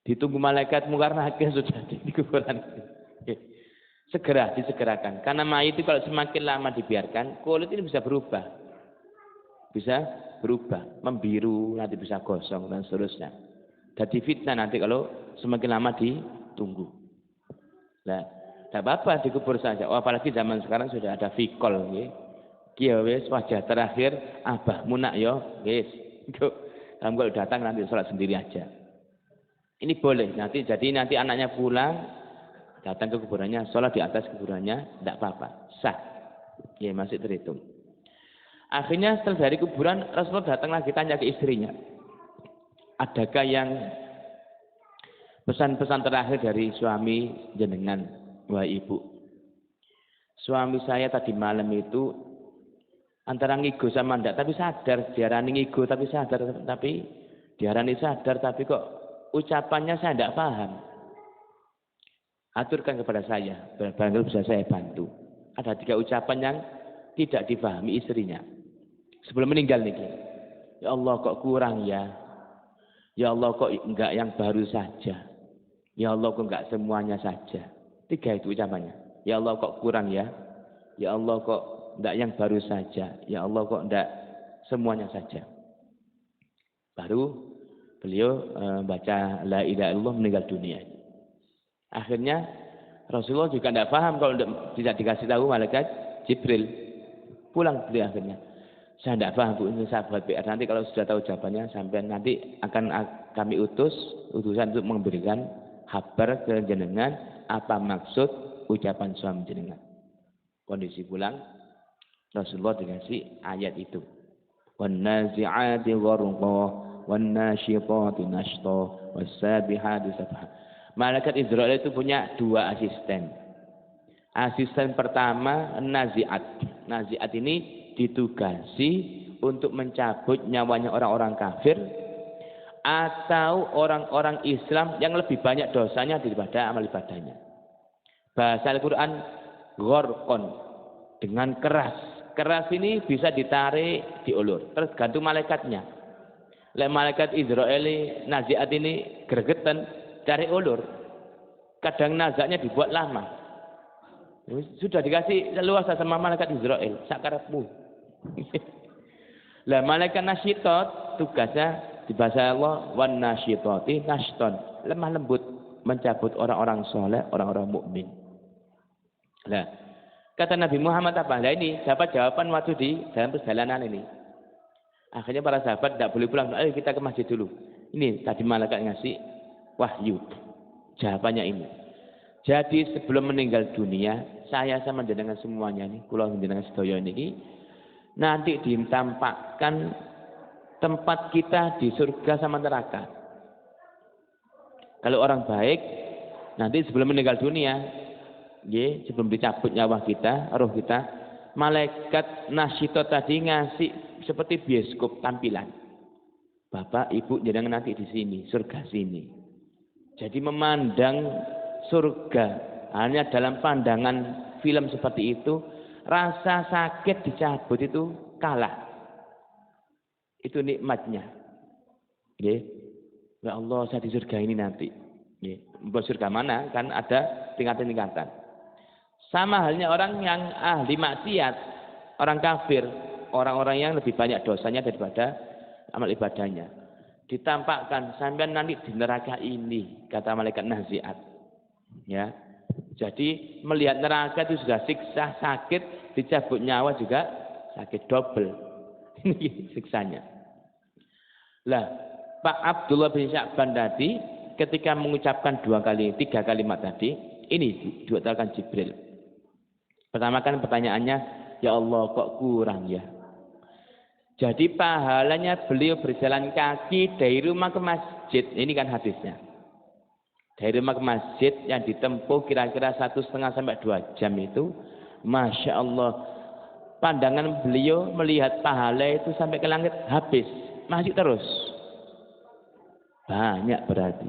Ditunggu malaikat mungkar nakir sudah di kuburan. Disegerakan. Karena mayit itu kalau semakin lama dibiarkan, kulit ini bisa berubah. Membiru, nanti bisa gosong dan seterusnya. Jadi fitnah nanti kalau semakin lama ditunggu. Nah, tidak apa-apa dikubur saja. Apalagi zaman sekarang sudah ada vikol, ya wes wajah terakhir abahmu nak yo, wes. Kamu kalau datang nanti sholat sendiri aja. Ini boleh. Nanti anaknya pulang, datang ke kuburannya, sholat di atas kuburannya, tidak apa-apa, sah. Ya masih terhitung. Akhirnya setelah dari kuburan Rasulullah datang lagi tanya ke istrinya, adakah yang pesan-pesan terakhir dari suami jenengan, wahai ibu? Suami saya tadi malam itu antara ngigo sama ndak, tapi sadar, diarani ngigo tapi sadar, tapi diarani sadar tapi kok ucapannya saya tidak paham. Aturkan kepada saya, barangkali bisa saya bantu. Ada 3 ucapan yang tidak dipahami istrinya sebelum meninggal niki. Ya Allah kok kurang ya. Ya Allah kok enggak yang baru saja. Ya Allah kok enggak semuanya saja. 3 itu ucapannya. Ya Allah kok kurang ya. Ya Allah kok enggak yang baru saja. Ya Allah kok enggak semuanya saja. Baru beliau baca la ilaha illallah meninggal dunia. Akhirnya Rasulullah juga tidak paham kalau tidak dikasih tahu malaikat Jibril. Pulang beliau akhirnya. Saya tidak paham Bu, ini sahabat PR. Nanti kalau sudah tahu jawabannya, sampai nanti akan kami utusan untuk memberikan kabar ke jenengan apa maksud ucapan suami jenengan. Kondisi pulang, Rasulullah dikasih ayat itu. Wan nazi'ati gharqa, wan nasyitati nashta, was sabihati sabha. Malaikat Israel itu punya 2 asisten. Asisten pertama nazi'at. Nazi'at ini ditugasi untuk mencabut nyawanya orang-orang kafir atau orang-orang Islam yang lebih banyak dosanya daripada amal ibadahnya. Bahasa Al-Quran gharqon, dengan keras. Keras ini bisa ditarik, diulur, tergantung malaikatnya. Malaikat Israel naziat ini gregetan, cari ulur. Kadang nazaknya dibuat lama. Sudah dikasih leluasa sama malaikat Israel, sakarepmu. Lah malaikat nasyitot tugasnya di bahasa Allah wan nasyitoti nashton, lemah lembut. mencabut orang-orang soleh, orang-orang mukmin. Nah, kata Nabi Muhammad apa? Nah ini dapat jawaban waktu di dalam perjalanan ini. Akhirnya para sahabat tidak boleh pulang. Ayo kita ke masjid dulu. Ini tadi malaikat ngasih wahyu. Jawabannya ini. Jadi sebelum meninggal dunia, saya sama dengan semuanya ini, kula dengan sedaya ini, nanti ditampakkan tempat kita di surga sama neraka. Kalau orang baik, nanti sebelum meninggal dunia, sebelum dicabut nyawa kita, roh kita, malaikat nasyito tadi ngasih seperti bioskop tampilan. Bapak, Ibu jenengan nanti di sini, surga sini. Jadi memandang surga hanya dalam pandangan film seperti itu, rasa sakit dicabut itu kalah. Itu nikmatnya. Ya Allah, saya di surga ini nanti. Surga mana? Kan ada tingkatan-tingkatan. Sama halnya orang yang ahli maksiat, orang kafir, orang-orang yang lebih banyak dosanya daripada amal ibadahnya. Ditampakkan sampai nanti di neraka ini, kata malaikat naziat. Ya. Jadi melihat neraka itu sudah siksa, sakit, dicabut nyawa juga sakit double. Ini siksanya. Lah, Pak Abdullah bin Sya'ban tadi ketika mengucapkan 3 kalimat tadi, ini diucapkan Jibril. Pertama kan pertanyaannya, ya Allah kok kurang ya? Jadi pahalanya beliau berjalan kaki dari rumah ke masjid, ini kan hadisnya. Dari rumah ke masjid yang ditempuh kira-kira 1,5 sampai 2 jam itu, Masya Allah, pandangan beliau melihat pahala itu sampai ke langit habis, masih terus. Banyak berarti.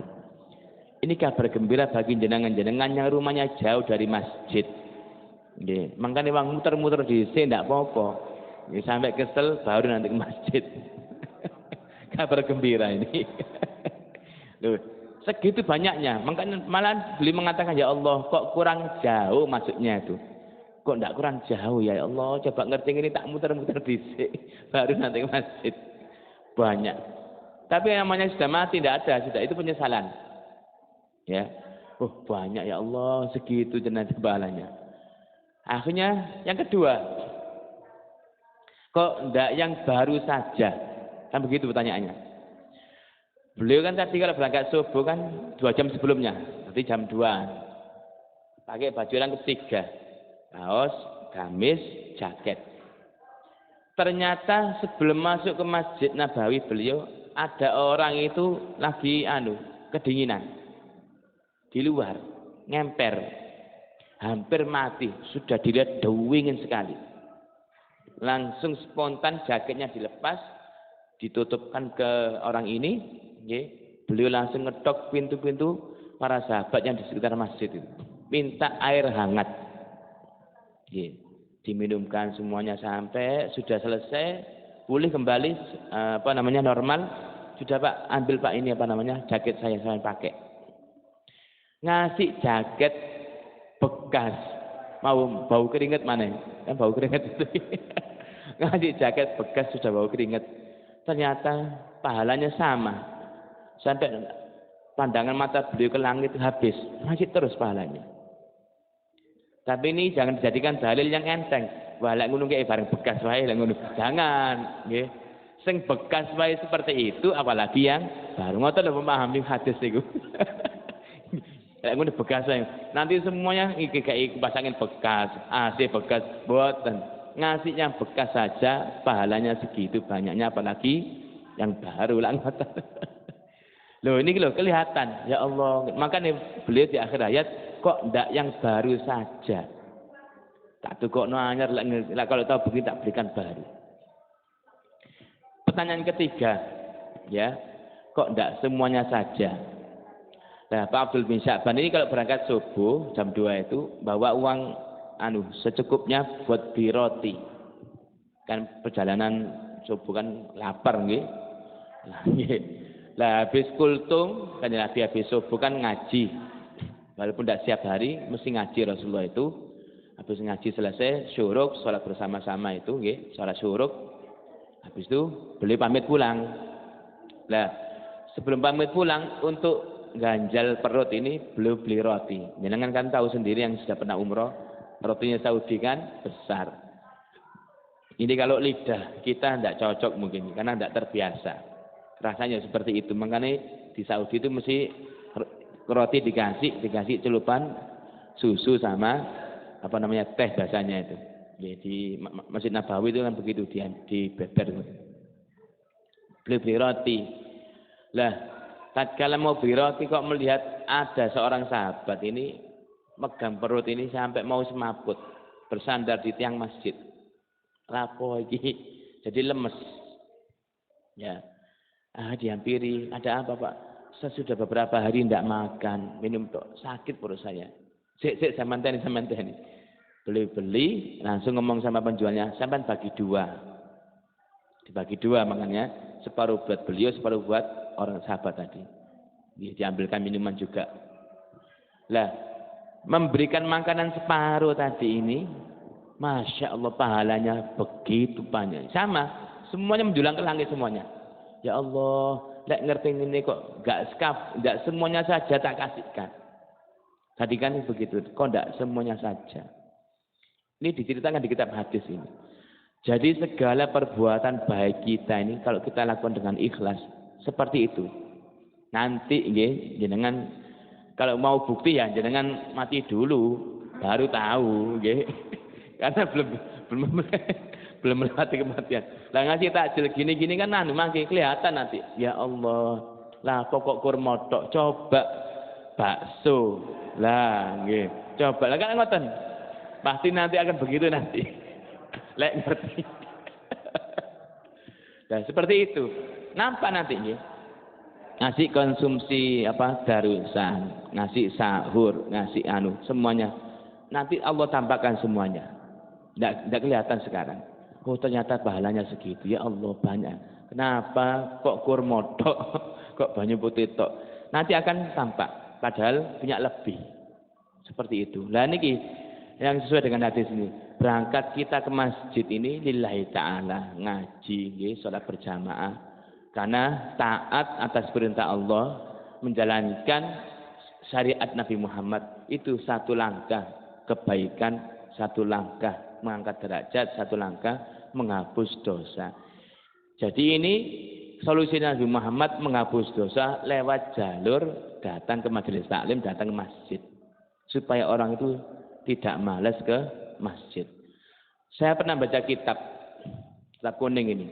Ini kabar gembira bagi jenengan-jenengan yang rumahnya jauh dari masjid. Makanya wong muter-muter di sini tidak apa-apa. Sampai kesel baru nanti ke masjid. Kabar gembira ini. Loh, segitu banyaknya. Makanya malah beliau mengatakan, ya Allah kok kurang jauh maksudnya itu. Kok tidak kurang jauh ya Allah. Coba ngerti ini tak muter-muter di sini. Baru nanti ke masjid. Banyak. Tapi yang namanya sudah mati tidak ada. Sudah itu penyesalan. Ya. Oh banyak ya Allah. Segitu jenazah balanya. Akhirnya yang kedua. Kok tidak yang baru saja? Kan begitu pertanyaannya. Beliau kan tadi kalau berangkat subuh kan 2 jam sebelumnya. Berarti jam 2. Pakai baju yang ketiga. Kaos, gamis, jaket. Ternyata sebelum masuk ke Masjid Nabawi beliau ada orang itu lagi kedinginan. Di luar, ngemper. Hampir mati, sudah dilihat dingin sekali. Langsung spontan jaketnya dilepas, ditutupkan ke orang ini, beliau langsung ngetok pintu-pintu para sahabat yang di sekitar masjid itu. Minta air hangat. Diminumkan semuanya sampai sudah selesai, pulih kembali normal. Sudah Pak, ambil Pak ini jaket saya pakai. Ngasih jaket bekas, mau bau keringat mana? Kan bau keringat itu. Ngasih jaket bekas sudah bau keringat. Ternyata pahalanya sama. Sampai pandangan mata beliau ke langit habis, masih terus pahalanya. Tapi ini jangan dijadikan dalil yang enteng. Wah, lek ngono ki bareng bekas wae lek ngono. Jangan, nggih. Sing bekas wae seperti itu apalagi yang baru ngoten lho memahami hadis niku. Lek ngono bekas wae. Nanti semuanya iki pasangin bekas, AC bekas, boten. Ngasih yang bekas saja pahalanya segitu banyaknya apalagi yang baru lah ngoten. Loh ini loh kelihatan ya Allah. Makanya beliau di akhir ayat kok ndak yang baru saja. Tak tukokno anyar lek kalau tahu begini tak berikan baru. Pertanyaan ketiga, ya. Kok ndak semuanya saja? Nah, Pak Abdul bin Sya'ban ini kalau berangkat subuh jam 2 itu bawa uang secukupnya buat beli roti. Kan perjalanan subuh kan lapar nggih. Lah habis kultum kan habis subuh kan ngaji. Walaupun tidak setiap hari mesti ngaji Rasulullah itu. Habis ngaji selesai syuruk, sholat bersama-sama itu nggih, sholat syuruk. Habis itu beliau pamit pulang. Lah sebelum pamit pulang untuk ganjal perut ini belum beli roti. Jangan kan tahu sendiri yang sudah pernah umroh, rotinya Saudi kan besar. Ini kalau lidah kita tidak cocok mungkin karena tidak terbiasa. Rasanya seperti itu. Makanya di Saudi itu mesti roti dikasih celupan susu sama apa namanya teh biasanya itu. Di Masjid Nabawi itu kan begitu di beber. Beli roti. Lah, tatkala mau beli roti kok melihat ada seorang sahabat ini megang perut ini sampai mau semaput, bersandar di tiang masjid. Lapo iki jadi lemes. Ya. Dihampiri, ada apa, Pak? Saya sudah beberapa hari tidak makan, minum tok, sakit perut saya. Sik sampean ini. Beli langsung ngomong sama penjualnya, sampean bagi 2. Dibagi 2 makanya separuh buat beliau, separuh buat orang sahabat tadi. Diambilkan minuman juga. Lah, memberikan makanan separuh tadi ini, masya Allah pahalanya begitu banyak. Sama, semuanya menjulang ke langit semuanya. Ya Allah, lek ngerti ini kok enggak semuanya saja tak kasihkan. Tadi kan begitu, kok enggak semuanya saja. Ini diceritakan di kitab hadis ini. Jadi segala perbuatan baik kita ini kalau kita lakukan dengan ikhlas seperti itu. Nanti nggih jenengan kalau mau bukti ya jenengan mati dulu baru tahu nggih. Karena belum melewati kematian. Lah ngasih takjil gini-gini kan mangke kelihatan nanti. Ya Allah, lah pokok kurma tok coba bakso. Lah nggih, coba lah kan ngoten. Pasti nanti akan begitu nanti. Lek ngerti. Dan seperti itu. Nampak nanti nggih. Ngasih konsumsi darusan, ngasih sahur, ngasih semuanya. Nanti Allah tampakkan semuanya. Tidak kelihatan sekarang. Oh ternyata pahalanya segitu. Ya Allah banyak. Kenapa kok kurma tok? Kok banyu putih tok? Nanti akan tampak. Padahal punya lebih. Seperti itu. Lah niki yang sesuai dengan hadis ini. Berangkat kita ke masjid ini lillahi ta'ala. Ngaji, sholat berjamaah. Karena taat atas perintah Allah. Menjalankan syariat Nabi Muhammad. Itu satu langkah kebaikan. Satu langkah mengangkat derajat. Satu langkah menghapus dosa. Jadi ini solusi Nabi Muhammad menghapus dosa lewat jalur datang ke majelis taklim, datang ke masjid. Supaya orang itu tidak malas ke masjid. Saya pernah baca kitab kuning ini.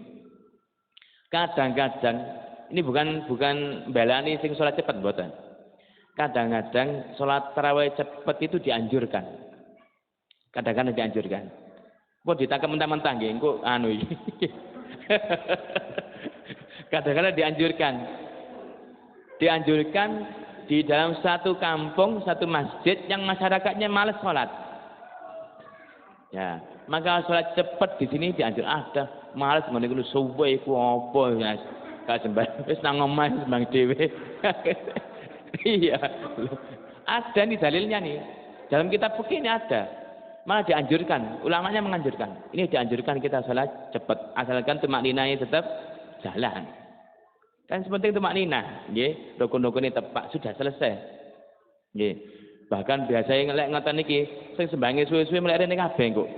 Kadang-kadang ini bukan belani sing sholat cepat mboten. Kadang-kadang sholat tarawih cepat itu dianjurkan. Kadang-kadang dianjurkan. Kok ditangkap mentah-mentah nggih engko Kadang-kadang dianjurkan. Dianjurkan di dalam satu kampung, satu masjid yang masyarakatnya malas sholat. Ya, maka sholat cepat di sini dianjur. Ada malas ngene iku suwe iku apa ya? Gak sembah wis nang omah sembang dhewe. Iya. Ada nih dalilnya nih. Dalam kitab fikih ini ada. Malah dianjurkan, ulamanya menganjurkan. Ini dianjurkan kita sholat cepat asalkan tumakninahnya tetap jalan. Kan sepenting tumakninah, nggih. Rukun-rukun ini tepat sudah selesai. Nggih. Bahkan biasanya ngelek ngoten niki, sing sembange suwe-suwe mlek rene kabeh kok.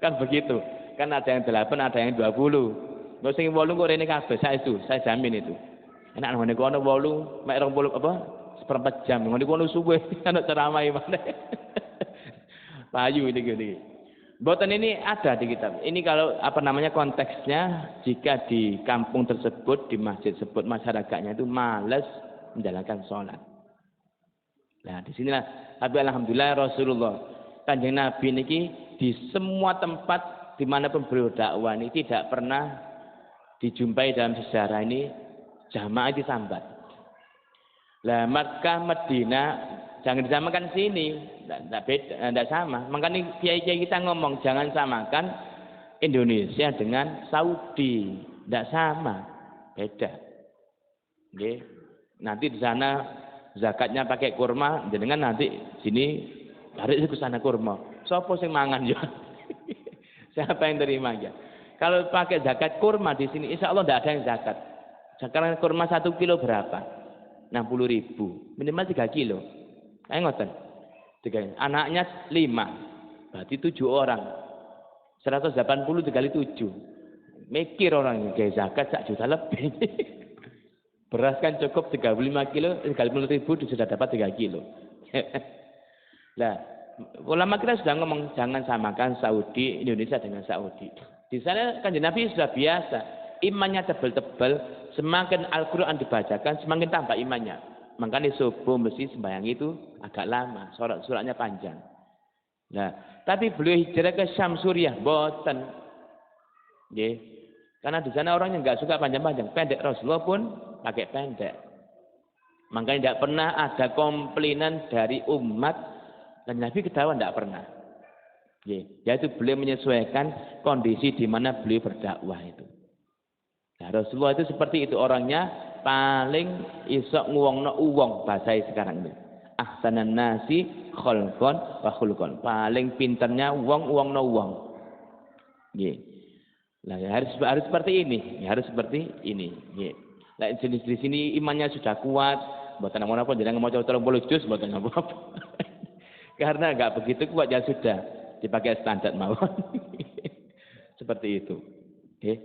Kan begitu. Kan ada yang 8, ada yang 20. Mbok sing 8 kok rene kabeh saya jamin itu. Enak ngene kono 8, mek 20 apa? Seperempat jam. Ngene kono suwe ana ceramah mana. Payu ini. Mboten ini ada di kitab. Ini kalau konteksnya jika di kampung tersebut, di masjid tersebut masyarakatnya itu malas menjalankan sholat. Nah, di sinilah tapi alhamdulillah Rasulullah Kanjeng Nabi niki di semua tempat dimanapun beliau dakwah ini tidak pernah dijumpai dalam sejarah ini jamaah disambat. Lah Makkah Madinah jangan disamakan sini, tidak sama. Makanya kiai-kiai kita ngomong jangan samakan Indonesia dengan Saudi, tidak sama, beda. Oke. Nanti di sana zakatnya pakai kurma, jenengan nanti sini tarik ke sana kurma. Sopo sing mangan ya? Siapa yang terima ya? Kalau pakai zakat kurma di sini, insya Allah tidak ada yang zakat. Sekarang kurma 1 kilo berapa? 60.000. Minimal 3 kilo. Ayo ngoten. Anaknya 5. Berarti 7 orang. 180 dikali 7. Mikir orangnya kayak zakat 1 juta lebih. Beras kan cukup 35 kilo, 30.000 sudah dapat 3 kilo. Nah, ulama kita sudah ngomong jangan samakan Saudi, Indonesia dengan Saudi. Di sana Kanjeng Nabi sudah biasa. Imannya tebal-tebal, semakin Al-Quran dibacakan, semakin tambah imannya. Makanya subuh mesti sembahyang itu agak lama, suratnya panjang. Nah, tapi beliau hijrah ke Syam Suriah, boten. Karena di sana orangnya nggak suka panjang-panjang, pendek. Rasulullah pun pakai pendek. Makanya tidak pernah ada komplainan dari umat dan Nabi ketahuan tidak pernah. Yaitu beliau menyesuaikan kondisi di mana beliau berdakwah itu. Nah, Rasulullah itu seperti itu orangnya, paling isok nguwongno uwong bahasa sekarang ini. Ahsanan nasi khalqan wa khulqan. Paling pinternya uwongno uwong. Nggih. Lah harus seperti ini, harus seperti ini. Nggih. Lah jenis di sini imannya sudah kuat, mboten apa-apa jenengan maca 30 juz mboten apa-apa. Karena enggak begitu kuat ya sudah dipakai standar mawon. Seperti itu. Nggih.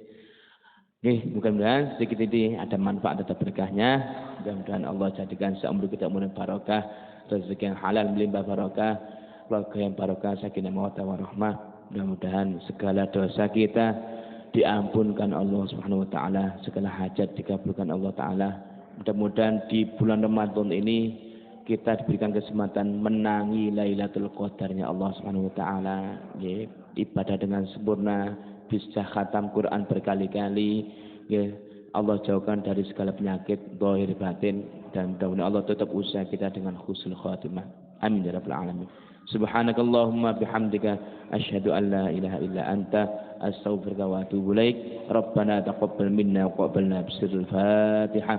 Mudah-mudahan sedikit ini ada manfaat atau berkahnya. Mudah-mudahan Allah jadikan seumur kita umur barokah, rezeki yang halal melimpah barokah, keluarga yang barokah, sakinah mawaddah warahmah. Mudah-mudahan segala dosa kita diampunkan Allah Subhanahu wa taala, segala hajat dikabulkan Allah taala. Mudah-mudahan di bulan Ramadan ini kita diberikan kesempatan menangi Lailatul Qadarnya Allah Subhanahu wa taala, ibadah dengan sempurna, bisa khatam Quran berkali-kali, Allah jauhkan dari segala penyakit zahir batin, dan mudah-mudahan Allah tutup usaha kita dengan husnul khatimah. Amin ya rabbal alamin. Subhanakallahumma bihamdika asyhadu an la ilaha illa anta astaghfiruka wa atubu ilaik. Rabbana taqabbal minna wa qabbal bisirril Fatihah.